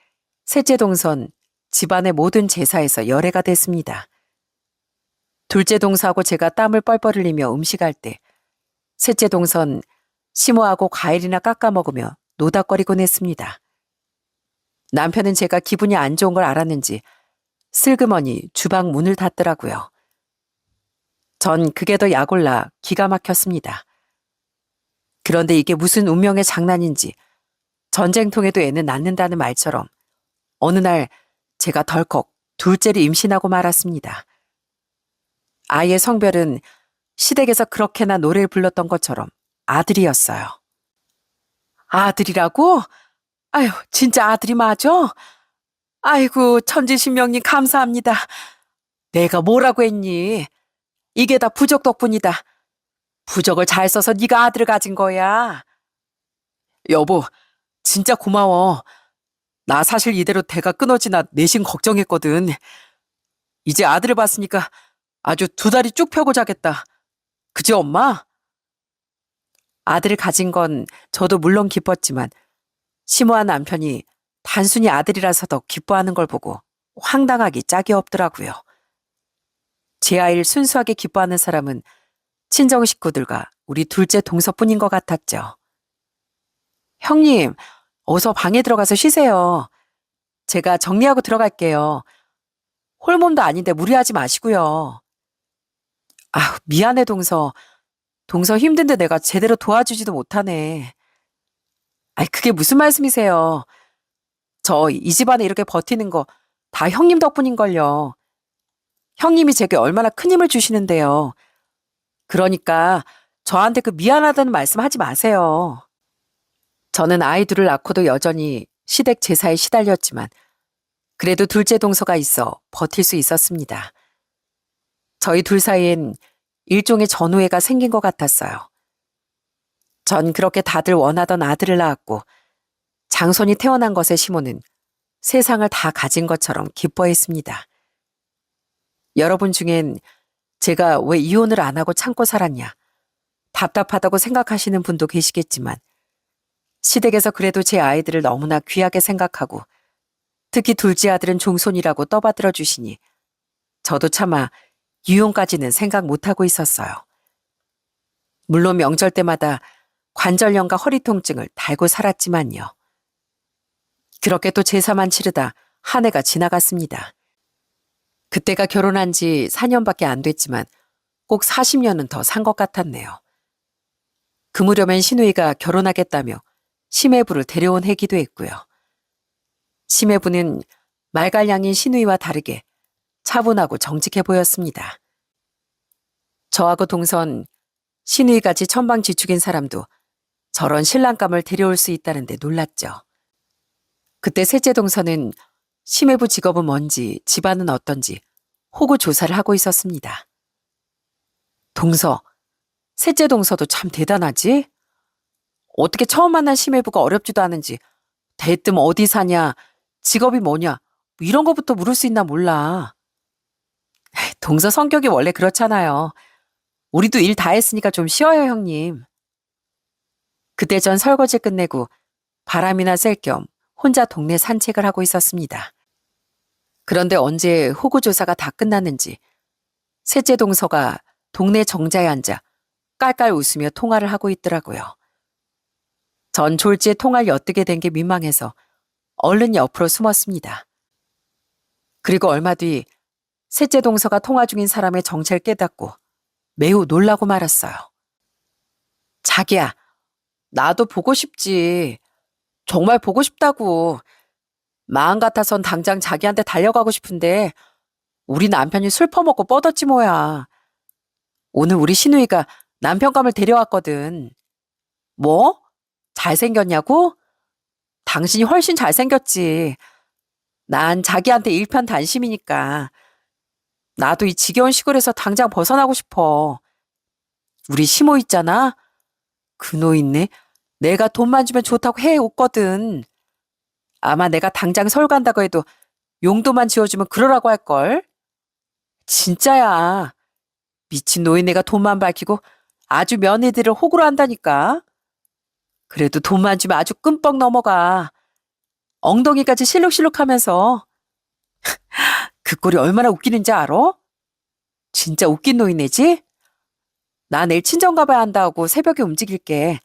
셋째 동선 집안의 모든 제사에서 열애가 됐습니다. 둘째 동서하고 제가 땀을 뻘뻘 흘리며 음식할 때 셋째 동선 시모하고 과일이나 깎아 먹으며 노닥거리곤 했습니다. 남편은 제가 기분이 안 좋은 걸 알았는지 슬그머니 주방 문을 닫더라고요. 전 그게 더 약올라 기가 막혔습니다. 그런데 이게 무슨 운명의 장난인지 전쟁통에도 애는 낳는다는 말처럼 어느 날 제가 덜컥 둘째를 임신하고 말았습니다. 아이의 성별은 시댁에서 그렇게나 노래를 불렀던 것처럼 아들이었어요. 아들이라고? 아유, 진짜 아들이 맞아? 아이고, 천지신명님 감사합니다. 내가 뭐라고 했니? 이게 다 부적 덕분이다. 부적을 잘 써서 네가 아들을 가진 거야. 여보, 진짜 고마워. 나 사실 이대로 대가 끊어지나 내심 걱정했거든. 이제 아들을 봤으니까 아주 두 다리 쭉 펴고 자겠다. 그지 엄마? 아들을 가진 건 저도 물론 기뻤지만 심오한 남편이 단순히 아들이라서 더 기뻐하는 걸 보고 황당하기 짝이 없더라고요. 제 아이를 순수하게 기뻐하는 사람은 친정 식구들과 우리 둘째 동서뿐인 것 같았죠. 형님, 어서 방에 들어가서 쉬세요. 제가 정리하고 들어갈게요. 홀몸도 아닌데 무리하지 마시고요. 아, 미안해 동서. 동서 힘든데 내가 제대로 도와주지도 못하네. 아이, 그게 무슨 말씀이세요? 저 이 집안에 이렇게 버티는 거 다 형님 덕분인걸요. 형님이 제게 얼마나 큰 힘을 주시는데요. 그러니까 저한테 그 미안하다는 말씀 하지 마세요. 저는 아이 둘을 낳고도 여전히 시댁 제사에 시달렸지만 그래도 둘째 동서가 있어 버틸 수 있었습니다. 저희 둘 사이엔 일종의 전우애가 생긴 것 같았어요. 전 그렇게 다들 원하던 아들을 낳았고 장손이 태어난 것에 시모는 세상을 다 가진 것처럼 기뻐했습니다. 여러분 중엔 제가 왜 이혼을 안 하고 참고 살았냐, 답답하다고 생각하시는 분도 계시겠지만 시댁에서 그래도 제 아이들을 너무나 귀하게 생각하고 특히 둘째 아들은 종손이라고 떠받들어 주시니 저도 차마 이혼까지는 생각 못하고 있었어요. 물론 명절 때마다 관절염과 허리 통증을 달고 살았지만요. 그렇게 또 제사만 치르다 한 해가 지나갔습니다. 그때가 결혼한 지 4년밖에 안 됐지만 꼭 40년은 더 산 것 같았네요. 그 무렵엔 시누이가 결혼하겠다며 심해부를 데려온 해기도 했고요. 심해부는 말갈량인 시누이와 다르게 차분하고 정직해 보였습니다. 저하고 동선 시누이같이 천방지축인 사람도 저런 신랑감을 데려올 수 있다는데 놀랐죠. 그때 셋째 동서는 심해부 직업은 뭔지 집안은 어떤지 호구 조사를 하고 있었습니다. 동서, 셋째 동서도 참 대단하지? 어떻게 처음 만난 심해부가 어렵지도 않은지 대뜸 어디 사냐, 직업이 뭐냐 뭐 이런 거부터 물을 수 있나 몰라. 동서 성격이 원래 그렇잖아요. 우리도 일 다 했으니까 좀 쉬어요 형님. 그때 전 설거지 끝내고 바람이나 쐴 겸 혼자 동네 산책을 하고 있었습니다. 그런데 언제 호구조사가 다 끝났는지 셋째 동서가 동네 정자에 앉아 깔깔 웃으며 통화를 하고 있더라고요. 전 졸지에 통화를 엿듣게 된 게 민망해서 얼른 옆으로 숨었습니다. 그리고 얼마 뒤 셋째 동서가 통화 중인 사람의 정체를 깨닫고 매우 놀라고 말았어요. 자기야, 나도 보고 싶지. 정말 보고 싶다고. 마음 같아선 당장 자기한테 달려가고 싶은데 우리 남편이 술 퍼먹고 뻗었지 뭐야. 오늘 우리 시누이가 남편감을 데려왔거든. 뭐? 잘생겼냐고? 당신이 훨씬 잘생겼지. 난 자기한테 일편단심이니까. 나도 이 지겨운 시골에서 당장 벗어나고 싶어. 우리 시모 있잖아. 그 노인네 내가 돈만 주면 좋다고 해 웃거든. 아마 내가 당장 서울 간다고 해도 용돈만 지어주면 그러라고 할걸. 진짜야. 미친 노인네가 돈만 밝히고 아주 며느리들을 호구로 한다니까. 그래도 돈만 주면 아주 끔뻑 넘어가. 엉덩이까지 실룩실룩하면서. 그 꼴이 얼마나 웃기는지 알아? 진짜 웃긴 노인네지? 나 내일 친정 가봐야 한다고 새벽에 움직일게.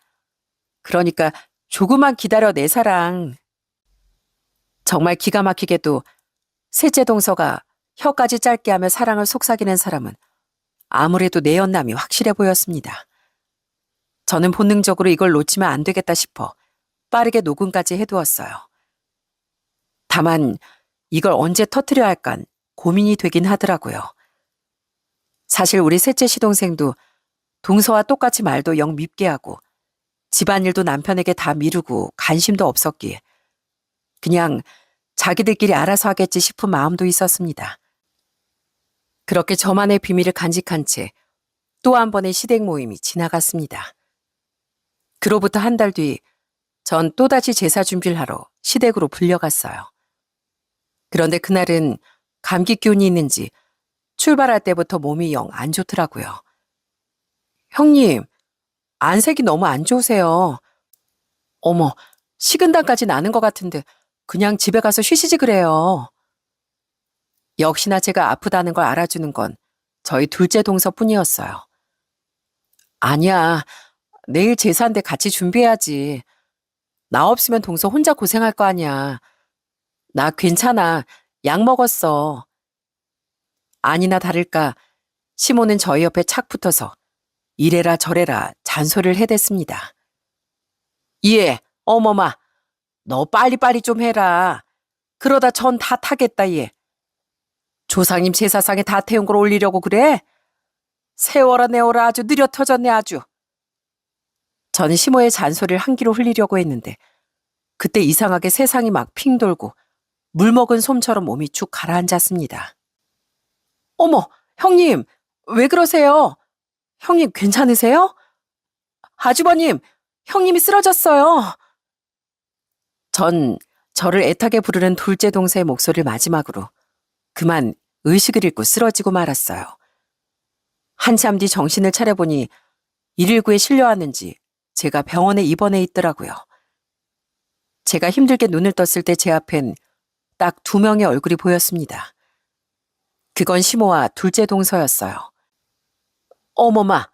그러니까 조금만 기다려 내 사랑. 정말 기가 막히게도 셋째 동서가 혀까지 짧게 하며 사랑을 속삭이는 사람은 아무래도 내 연남이 확실해 보였습니다. 저는 본능적으로 이걸 놓치면 안 되겠다 싶어 빠르게 녹음까지 해두었어요. 다만 이걸 언제 터뜨려야 할깐 고민이 되긴 하더라고요. 사실 우리 셋째 시동생도 동서와 똑같이 말도 영 밉게 하고 집안일도 남편에게 다 미루고 관심도 없었기에 그냥 자기들끼리 알아서 하겠지 싶은 마음도 있었습니다. 그렇게 저만의 비밀을 간직한 채 또 한 번의 시댁 모임이 지나갔습니다. 그로부터 한 달 뒤 전 또다시 제사 준비를 하러 시댁으로 불려갔어요. 그런데 그날은 감기 기운이 있는지 출발할 때부터 몸이 영 안 좋더라고요. 형님, 안색이 너무 안 좋으세요. 어머, 식은땀까지 나는 것 같은데 그냥 집에 가서 쉬시지 그래요. 역시나 제가 아프다는 걸 알아주는 건 저희 둘째 동서뿐이었어요. 아니야, 내일 제사인데 같이 준비해야지. 나 없으면 동서 혼자 고생할 거 아니야. 나 괜찮아. 약 먹었어. 아니나 다를까 시모는 저희 옆에 착 붙어서 이래라 저래라 잔소리를 해댔습니다. 얘, 어머마, 너 빨리빨리 좀 해라. 그러다 전 다 타겠다 얘. 조상님 제사상에 다 태운 걸 올리려고 그래? 세워라 내워라 아주 느려 터졌네 아주. 저는 시모의 잔소리를 한 귀로 흘리려고 했는데 그때 이상하게 세상이 막 핑 돌고 물 먹은 솜처럼 몸이 축 가라앉았습니다. 어머, 형님, 왜 그러세요? 형님 괜찮으세요? 아주버님, 형님이 쓰러졌어요. 전 저를 애타게 부르는 둘째 동생의 목소리를 마지막으로 그만 의식을 잃고 쓰러지고 말았어요. 한참 뒤 정신을 차려보니 119에 실려왔는지 제가 병원에 입원해 있더라고요. 제가 힘들게 눈을 떴을 때 제 앞엔 딱 2명의 얼굴이 보였습니다. 그건 시모와 둘째 동서였어요. 어머마,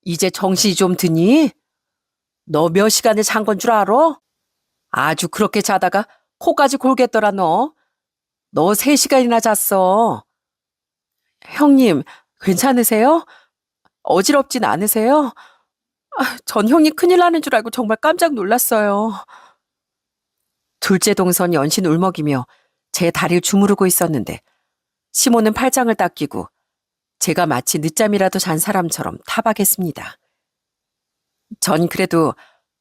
이제 정신이 좀 드니? 너 몇 시간을 잔 건 줄 알아? 아주 그렇게 자다가 코까지 골겠더라 너. 너 3시간이나 잤어. 형님, 괜찮으세요? 어지럽진 않으세요? 전 형님 큰일 나는 줄 알고 정말 깜짝 놀랐어요. 둘째 동선 연신 울먹이며 제 다리를 주무르고 있었는데 시모는 팔짱을 딱 끼고 제가 마치 늦잠이라도 잔 사람처럼 타박했습니다. 전 그래도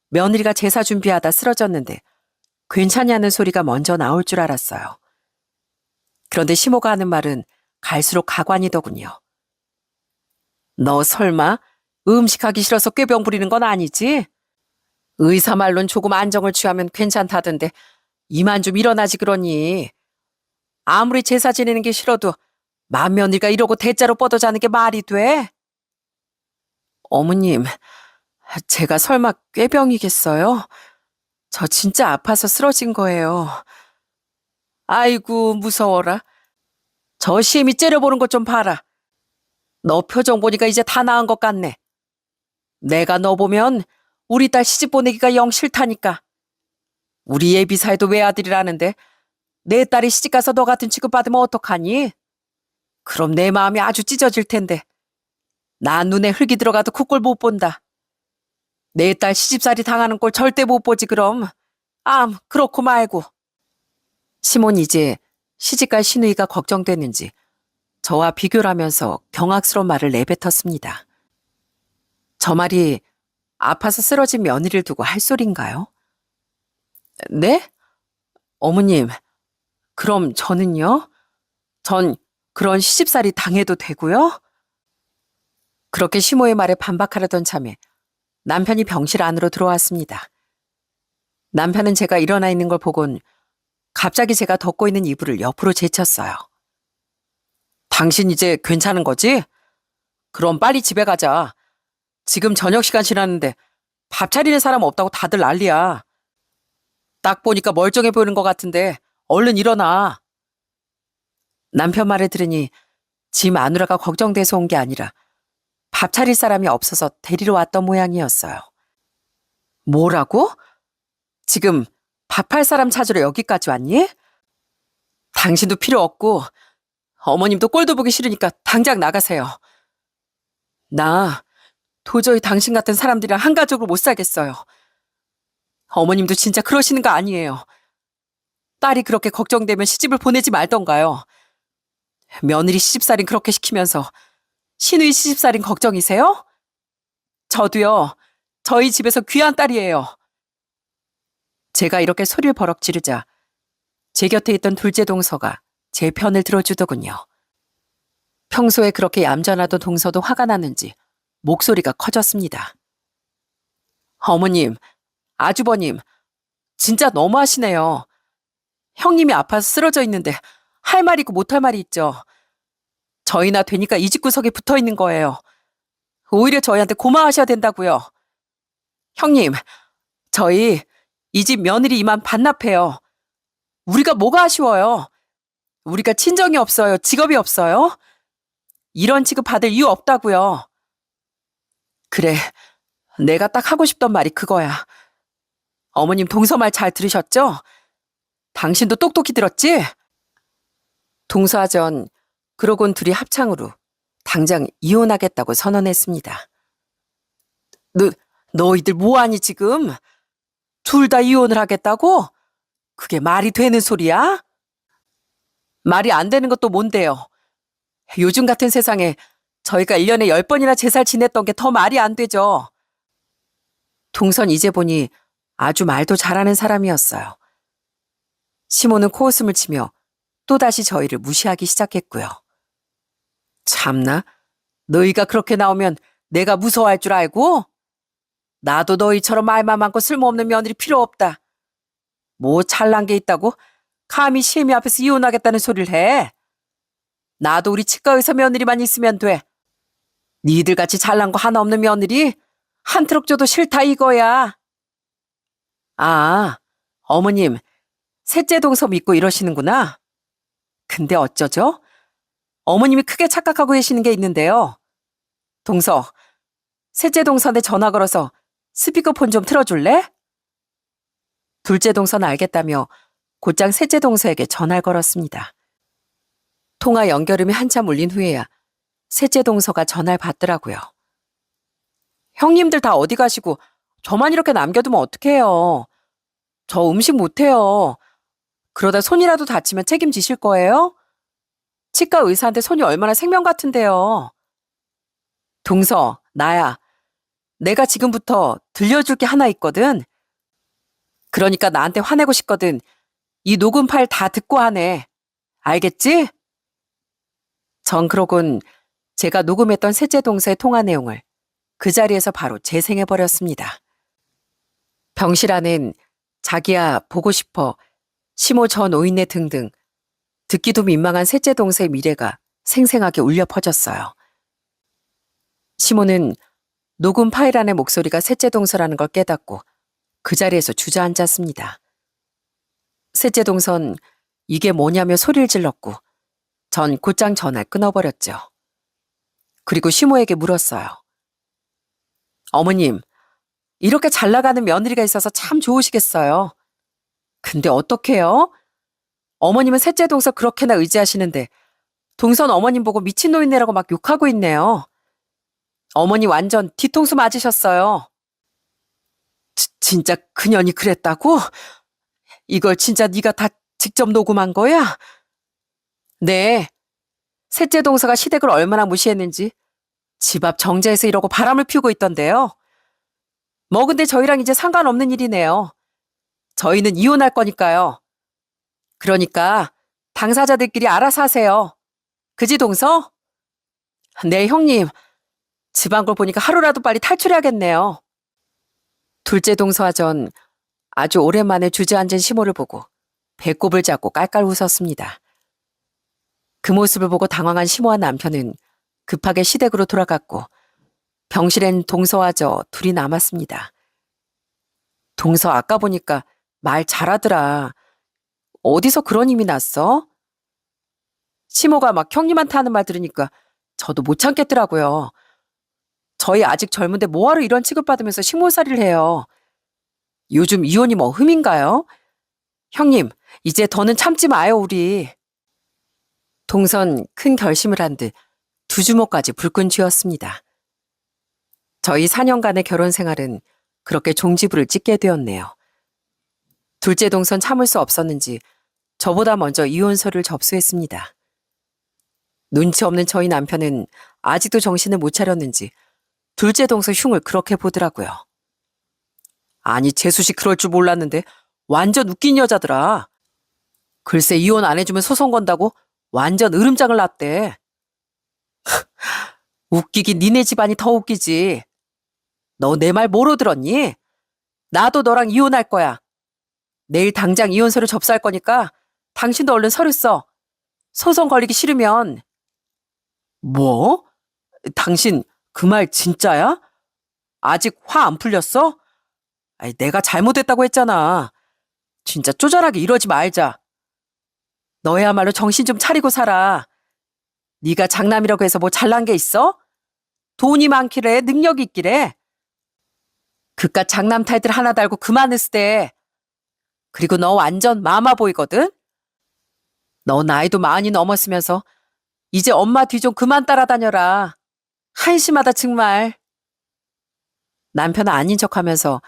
며느리가 제사 준비하다 쓰러졌는데 괜찮냐는 소리가 먼저 나올 줄 알았어요. 그런데 시모가 하는 말은 갈수록 가관이더군요. 너 설마 음식하기 싫어서 꾀병 부리는 건 아니지? 의사 말론 조금 안정을 취하면 괜찮다던데 이만 좀 일어나지 그러니. 아무리 제사 지내는 게 싫어도 맏며느리가 이러고 대자로 뻗어자는 게 말이 돼? 어머님, 제가 설마 꾀병이겠어요? 저 진짜 아파서 쓰러진 거예요. 아이고 무서워라. 저 시엠이 째려보는 것 좀 봐라. 너 표정 보니까 이제 다 나은 것 같네. 내가 너 보면 우리 딸 시집 보내기가 영 싫다니까. 우리 예비사에도 외아들이라는데 내 딸이 시집가서 너 같은 취급받으면 어떡하니? 그럼 내 마음이 아주 찢어질 텐데. 나 눈에 흙이 들어가도 그 꼴 못 본다. 내 딸 시집살이 당하는 꼴 절대 못 보지 그럼. 그렇고 말고. 시몬이 이제 시집갈 시누이가 걱정됐는지 저와 비교를 하면서 경악스러운 말을 내뱉었습니다. 저 말이 아파서 쓰러진 며느리를 두고 할 소린가요? 네? 어머님, 그럼 저는요? 전 그런 시집살이 당해도 되고요? 그렇게 시모의 말에 반박하려던 참에 남편이 병실 안으로 들어왔습니다. 남편은 제가 일어나 있는 걸 보곤 갑자기 제가 덮고 있는 이불을 옆으로 제쳤어요. 당신 이제 괜찮은 거지? 그럼 빨리 집에 가자. 지금 저녁 시간 지났는데 밥 차리는 사람 없다고 다들 난리야. 딱 보니까 멀쩡해 보이는 것 같은데 얼른 일어나. 남편 말을 들으니 지 마누라가 걱정돼서 온 게 아니라 밥 차릴 사람이 없어서 데리러 왔던 모양이었어요. 뭐라고? 지금 밥할 사람 찾으러 여기까지 왔니? 당신도 필요 없고 어머님도 꼴도 보기 싫으니까 당장 나가세요. 나 도저히 당신 같은 사람들이랑 한 가족으로 못 살겠어요. 어머님도 진짜 그러시는 거 아니에요. 딸이 그렇게 걱정되면 시집을 보내지 말던가요. 며느리 시집살인 그렇게 시키면서 시누이 시집살인 걱정이세요? 저도요. 저희 집에서 귀한 딸이에요. 제가 이렇게 소리를 버럭 지르자 제 곁에 있던 둘째 동서가 제 편을 들어주더군요. 평소에 그렇게 얌전하던 동서도 화가 났는지 목소리가 커졌습니다. 어머님, 아주버님, 진짜 너무하시네요. 형님이 아파서 쓰러져 있는데 할 말 있고 못할 말이 있죠. 저희나 되니까 이 집구석에 붙어 있는 거예요. 오히려 저희한테 고마워하셔야 된다고요. 형님, 저희 이 집 며느리 이만 반납해요. 우리가 뭐가 아쉬워요? 우리가 친정이 없어요? 직업이 없어요? 이런 취급 받을 이유 없다고요. 그래, 내가 딱 하고 싶던 말이 그거야. 어머님 동서 말 잘 들으셨죠? 당신도 똑똑히 들었지? 동서하전 그러곤 둘이 합창으로 당장 이혼하겠다고 선언했습니다. 너희들 뭐하니 지금? 둘 다 이혼을 하겠다고? 그게 말이 되는 소리야? 말이 안 되는 것도 뭔데요? 요즘 같은 세상에 저희가 1년에 10번이나 제살 지냈던 게 더 말이 안 되죠. 동선 이제 보니 아주 말도 잘하는 사람이었어요. 시모는 코웃음을 치며 또다시 저희를 무시하기 시작했고요. 참나, 너희가 그렇게 나오면 내가 무서워할 줄 알고? 나도 너희처럼 말만 많고 쓸모없는 며느리 필요 없다. 뭐 잘난 게 있다고 감히 시애미 앞에서 이혼하겠다는 소리를 해. 나도 우리 치과의사 며느리만 있으면 돼. 니들 같이 잘난 거 하나 없는 며느리 한 트럭 줘도 싫다 이거야. 아, 어머님 셋째 동서 믿고 이러시는구나. 근데 어쩌죠? 어머님이 크게 착각하고 계시는 게 있는데요. 동서, 셋째 동서한테 전화 걸어서 스피커폰 좀 틀어줄래? 둘째 동서는 알겠다며 곧장 셋째 동서에게 전화를 걸었습니다. 통화 연결음이 한참 울린 후에야 셋째 동서가 전화를 받더라고요. 형님들 다 어디 가시고 저만 이렇게 남겨두면 어떡해요. 저 음식 못해요. 그러다 손이라도 다치면 책임지실 거예요? 치과 의사한테 손이 얼마나 생명 같은데요. 동서, 나야. 내가 지금부터 들려줄 게 하나 있거든. 그러니까 나한테 화내고 싶거든. 이 녹음 파일 다 듣고 하네. 알겠지? 전 그러곤 제가 녹음했던 셋째 동서의 통화 내용을 그 자리에서 바로 재생해버렸습니다. 병실 안엔 자기야 보고 싶어, 시모 전 노인네 등등 듣기도 민망한 셋째 동서의 미래가 생생하게 울려 퍼졌어요. 시모는 녹음 파일 안의 목소리가 셋째 동서라는 걸 깨닫고 그 자리에서 주저앉았습니다. 셋째 동선 이게 뭐냐며 소리를 질렀고 전 곧장 전화를 끊어버렸죠. 그리고 시모에게 물었어요. 어머님, 이렇게 잘 나가는 며느리가 있어서 참 좋으시겠어요. 근데 어떡해요? 어머님은 셋째 동서 그렇게나 의지하시는데 동선 어머님 보고 미친 노인네라고 막 욕하고 있네요. 어머니 완전 뒤통수 맞으셨어요. 진짜 그년이 그랬다고? 이걸 진짜 네가 다 직접 녹음한 거야? 네. 셋째 동서가 시댁을 얼마나 무시했는지 집 앞 정자에서 이러고 바람을 피우고 있던데요. 뭐 근데 저희랑 이제 상관없는 일이네요. 저희는 이혼할 거니까요. 그러니까 당사자들끼리 알아서 하세요. 그지 동서? 네 형님. 집안 걸 보니까 하루라도 빨리 탈출해야겠네요. 둘째 동서와 전 아주 오랜만에 주저앉은 시모를 보고 배꼽을 잡고 깔깔 웃었습니다. 그 모습을 보고 당황한 시모와 남편은 급하게 시댁으로 돌아갔고 병실엔 동서와 저 둘이 남았습니다. 동서 아까 보니까 말 잘하더라. 어디서 그런 힘이 났어? 시모가 막 형님한테 하는 말 들으니까 저도 못 참겠더라고요. 저희 아직 젊은데 뭐하러 이런 취급받으면서 식모살이를 해요. 요즘 이혼이 뭐 흠인가요? 형님, 이제 더는 참지 마요, 우리. 동선 큰 결심을 한 듯 두 주먹까지 불끈 쥐었습니다. 저희 4년간의 결혼 생활은 그렇게 종지부를 찍게 되었네요. 둘째 동선 참을 수 없었는지 저보다 먼저 이혼서를 접수했습니다. 눈치 없는 저희 남편은 아직도 정신을 못 차렸는지 둘째 동서 흉을 그렇게 보더라고요. 아니, 재수씨 그럴 줄 몰랐는데 완전 웃긴 여자더라. 글쎄 이혼 안 해주면 소송 건다고 완전 으름장을 놨대. 웃기긴 니네 집안이 더 웃기지. 너 내 말 뭐로 들었니? 나도 너랑 이혼할 거야. 내일 당장 이혼서를 접수할 거니까 당신도 얼른 서류 써. 소송 걸리기 싫으면. 뭐? 당신 그 말 진짜야? 아직 화 안 풀렸어? 아니, 내가 잘못했다고 했잖아. 진짜 쪼잔하게 이러지 말자. 너야말로 정신 좀 차리고 살아. 네가 장남이라고 해서 뭐 잘난 게 있어? 돈이 많기래, 능력이 있기래. 그깟 장남 타이틀 하나 달고 그만 으스대. 그리고 너 완전 마마 보이거든? 너 나이도 40이 넘었으면서 이제 엄마 뒤 좀 그만 따라다녀라. 한심하다 정말. 남편은 아닌 척하면서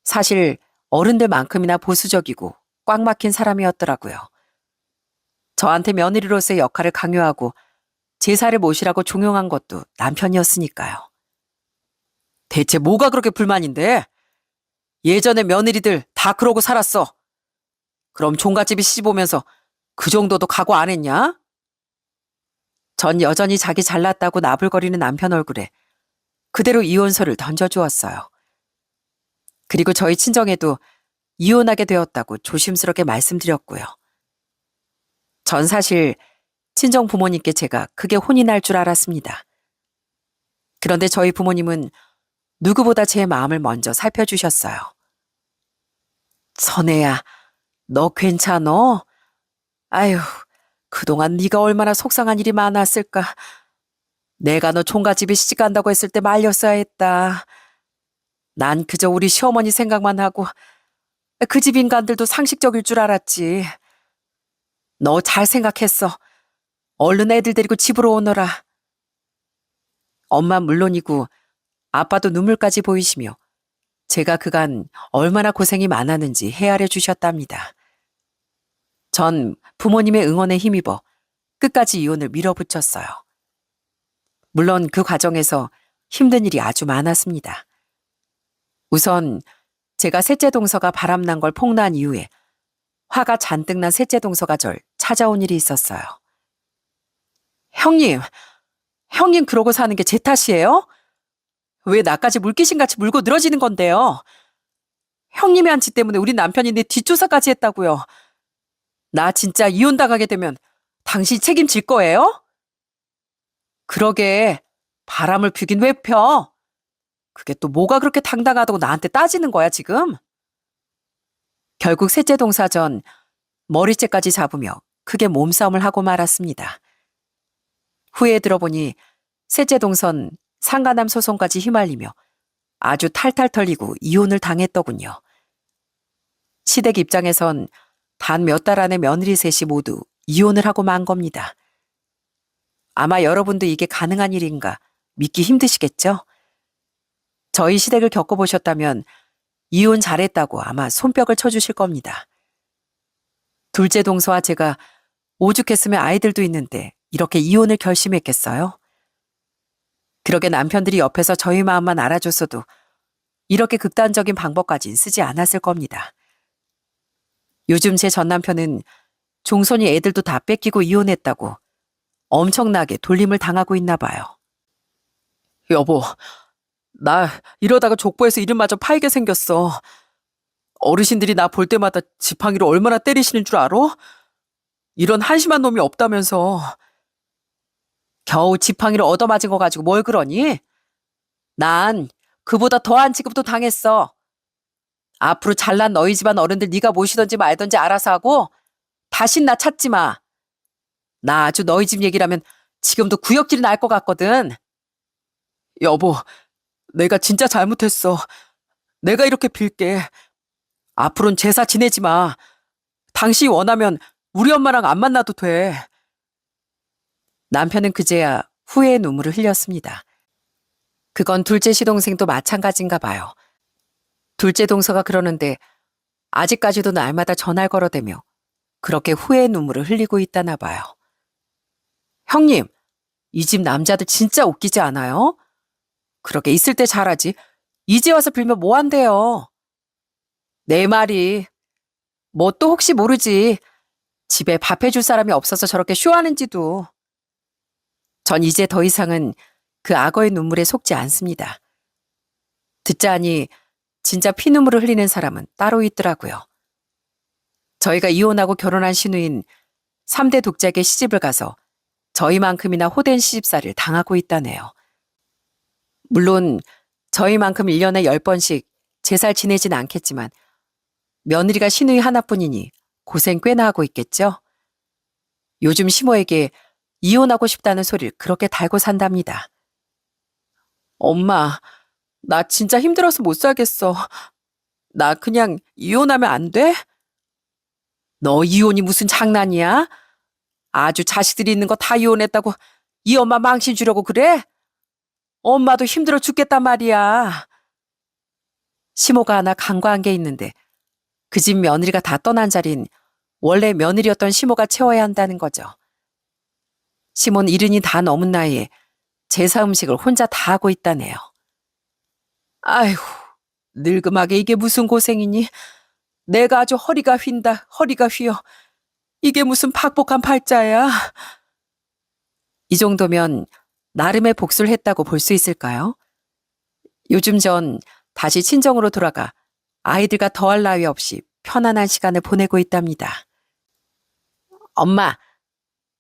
사실 어른들만큼이나 보수적이고 꽉 막힌 사람이었더라고요. 저한테 며느리로서의 역할을 강요하고 제사를 모시라고 종용한 것도 남편이었으니까요. 대체 뭐가 그렇게 불만인데? 예전에 며느리들 다 그러고 살았어. 그럼 종갓집이 시집 오면서 그 정도도 각오 안 했냐? 전 여전히 자기 잘났다고 나불거리는 남편 얼굴에 그대로 이혼서를 던져주었어요. 그리고 저희 친정에도 이혼하게 되었다고 조심스럽게 말씀드렸고요. 전 사실 친정 부모님께 제가 크게 혼이 날 줄 알았습니다. 그런데 저희 부모님은 누구보다 제 마음을 먼저 살펴주셨어요. 선혜야, 너 괜찮어? 아휴, 그동안 네가 얼마나 속상한 일이 많았을까. 내가 너 총각집에 시집간다고 했을 때 말렸어야 했다. 난 그저 우리 시어머니 생각만 하고 그 집 인간들도 상식적일 줄 알았지. 너 잘 생각했어. 얼른 애들 데리고 집으로 오너라. 엄마 물론이고 아빠도 눈물까지 보이시며 제가 그간 얼마나 고생이 많았는지 헤아려 주셨답니다. 전 부모님의 응원에 힘입어 끝까지 이혼을 밀어붙였어요. 물론 그 과정에서 힘든 일이 아주 많았습니다. 우선 제가 셋째 동서가 바람난 걸 폭로한 이후에 화가 잔뜩 난 셋째 동서가 절 찾아온 일이 있었어요. 형님 그러고 사는 게 제 탓이에요? 왜 나까지 물귀신같이 물고 늘어지는 건데요? 형님의 한 짓 때문에 우리 남편이 내 뒷조사까지 했다고요. 나 진짜 이혼당하게 되면 당신이 책임질 거예요? 그러게 바람을 피긴 왜 펴? 그게 또 뭐가 그렇게 당당하다고 나한테 따지는 거야 지금? 결국 셋째 동사전 머리채까지 잡으며 크게 몸싸움을 하고 말았습니다. 후에 들어보니 셋째 동선 상가남 소송까지 휘말리며 아주 탈탈 털리고 이혼을 당했더군요. 시댁 입장에선 단 몇 달 안에 며느리 셋이 모두 이혼을 하고 만 겁니다. 아마 여러분도 이게 가능한 일인가 믿기 힘드시겠죠? 저희 시댁을 겪어보셨다면 이혼 잘했다고 아마 손뼉을 쳐주실 겁니다. 둘째 동서와 제가 오죽했으면 아이들도 있는데 이렇게 이혼을 결심했겠어요? 그러게 남편들이 옆에서 저희 마음만 알아줬어도 이렇게 극단적인 방법까진 쓰지 않았을 겁니다. 요즘 제 전남편은 종손이 애들도 다 뺏기고 이혼했다고 엄청나게 돌림을 당하고 있나 봐요. 여보, 나 이러다가 족보에서 이름마저 파이게 생겼어. 어르신들이 나 볼 때마다 지팡이로 얼마나 때리시는 줄 알아? 이런 한심한 놈이 없다면서. 겨우 지팡이를 얻어맞은 거 가지고 뭘 그러니? 난 그보다 더한 취급도 당했어. 앞으로 잘난 너희 집안 어른들 네가 모시던지 말던지 알아서 하고 다신 나 찾지 마. 나 아주 너희 집 얘기라면 지금도 구역질이 날 것 같거든. 여보, 내가 진짜 잘못했어. 내가 이렇게 빌게. 앞으로는 제사 지내지 마. 당신이 원하면 우리 엄마랑 안 만나도 돼. 남편은 그제야 후회의 눈물을 흘렸습니다. 그건 둘째 시동생도 마찬가지인가 봐요. 둘째 동서가 그러는데 아직까지도 날마다 전화를 걸어대며 그렇게 후회의 눈물을 흘리고 있다나 봐요. 형님, 이 집 남자들 진짜 웃기지 않아요? 그렇게 있을 때 잘하지. 이제 와서 빌면 뭐 한대요. 내 말이 뭐 또 혹시 모르지. 집에 밥 해줄 사람이 없어서 저렇게 쇼하는지도. 전 이제 더 이상은 그 악어의 눈물에 속지 않습니다. 듣자하니 진짜 피눈물을 흘리는 사람은 따로 있더라고요. 저희가 이혼하고 결혼한 신우인 3대 독자에게 시집을 가서 저희만큼이나 호된 시집살이를 당하고 있다네요. 물론 저희만큼 1년에 10번씩 제살 지내진 않겠지만 며느리가 신우이 하나뿐이니 고생 꽤나 하고 있겠죠? 요즘 시모에게 이혼하고 싶다는 소리를 그렇게 달고 산답니다. 엄마, 나 진짜 힘들어서 못 살겠어. 나 그냥 이혼하면 안 돼? 너 이혼이 무슨 장난이야? 아주 자식들이 있는 거 다 이혼했다고 이 엄마 망신 주려고 그래? 엄마도 힘들어 죽겠단 말이야. 시모가 하나 간과한 게 있는데 그 집 며느리가 다 떠난 자리는 원래 며느리였던 시모가 채워야 한다는 거죠. 시모는 70이 다 넘은 나이에 제사 음식을 혼자 다 하고 있다네요. 아이고, 늙음하게 이게 무슨 고생이니? 내가 아주 허리가 휜다, 허리가 휘어. 이게 무슨 팍복한 팔자야? 이 정도면 나름의 복수를 했다고 볼 수 있을까요? 요즘 전 다시 친정으로 돌아가 아이들과 더할 나위 없이 편안한 시간을 보내고 있답니다. 엄마,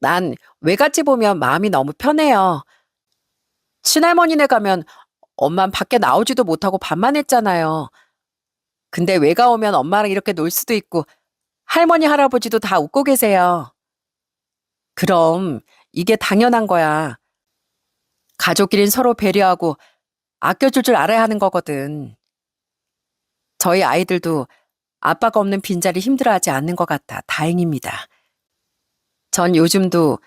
난 외갓집 보면 마음이 너무 편해요. 친할머니네 가면 엄만 밖에 나오지도 못하고 밥만 했잖아요. 근데 외가 오면 엄마랑 이렇게 놀 수도 있고 할머니, 할아버지도 다 웃고 계세요. 그럼 이게 당연한 거야. 가족끼린 서로 배려하고 아껴줄 줄 알아야 하는 거거든. 저희 아이들도 아빠가 없는 빈자리 힘들어하지 않는 것 같아 다행입니다. 전 요즘도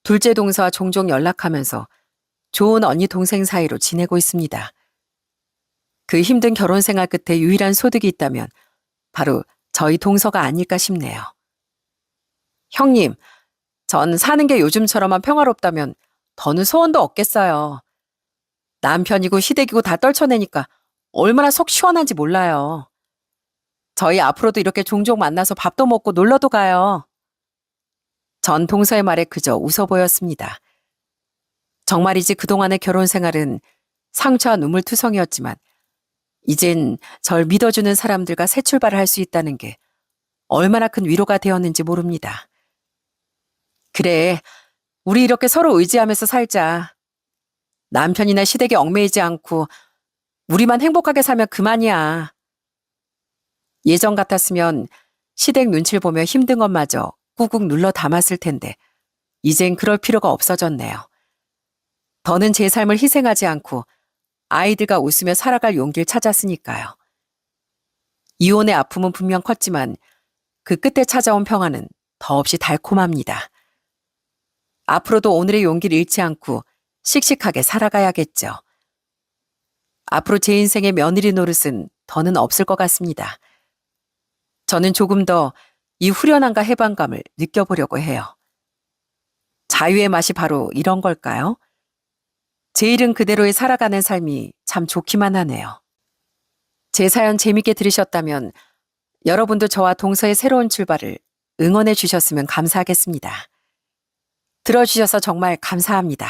둘째 동서와 종종 연락하면서 좋은 언니 동생 사이로 지내고 있습니다. 그 힘든 결혼 생활 끝에 유일한 소득이 있다면 바로 저희 동서가 아닐까 싶네요. 형님, 전 사는 게 요즘처럼만 평화롭다면 더는 소원도 없겠어요. 남편이고 시댁이고 다 떨쳐내니까 얼마나 속 시원한지 몰라요. 저희 앞으로도 이렇게 종종 만나서 밥도 먹고 놀러도 가요. 전 동서의 말에 그저 웃어 보였습니다. 정말이지 그동안의 결혼 생활은 상처와 눈물투성이었지만 이젠 절 믿어주는 사람들과 새 출발을 할 수 있다는 게 얼마나 큰 위로가 되었는지 모릅니다. 그래, 우리 이렇게 서로 의지하면서 살자. 남편이나 시댁에 얽매이지 않고 우리만 행복하게 살면 그만이야. 예전 같았으면 시댁 눈치를 보며 힘든 것마저 꾹꾹 눌러 담았을 텐데 이젠 그럴 필요가 없어졌네요. 더는 제 삶을 희생하지 않고 아이들과 웃으며 살아갈 용기를 찾았으니까요. 이혼의 아픔은 분명 컸지만 그 끝에 찾아온 평화는 더없이 달콤합니다. 앞으로도 오늘의 용기를 잃지 않고 씩씩하게 살아가야겠죠. 앞으로 제 인생의 며느리 노릇은 더는 없을 것 같습니다. 저는 조금 더 이 후련함과 해방감을 느껴보려고 해요. 자유의 맛이 바로 이런 걸까요? 제 일은 그대로의 살아가는 삶이 참 좋기만 하네요. 제 사연 재밌게 들으셨다면 여러분도 저와 동서의 새로운 출발을 응원해 주셨으면 감사하겠습니다. 들어주셔서 정말 감사합니다.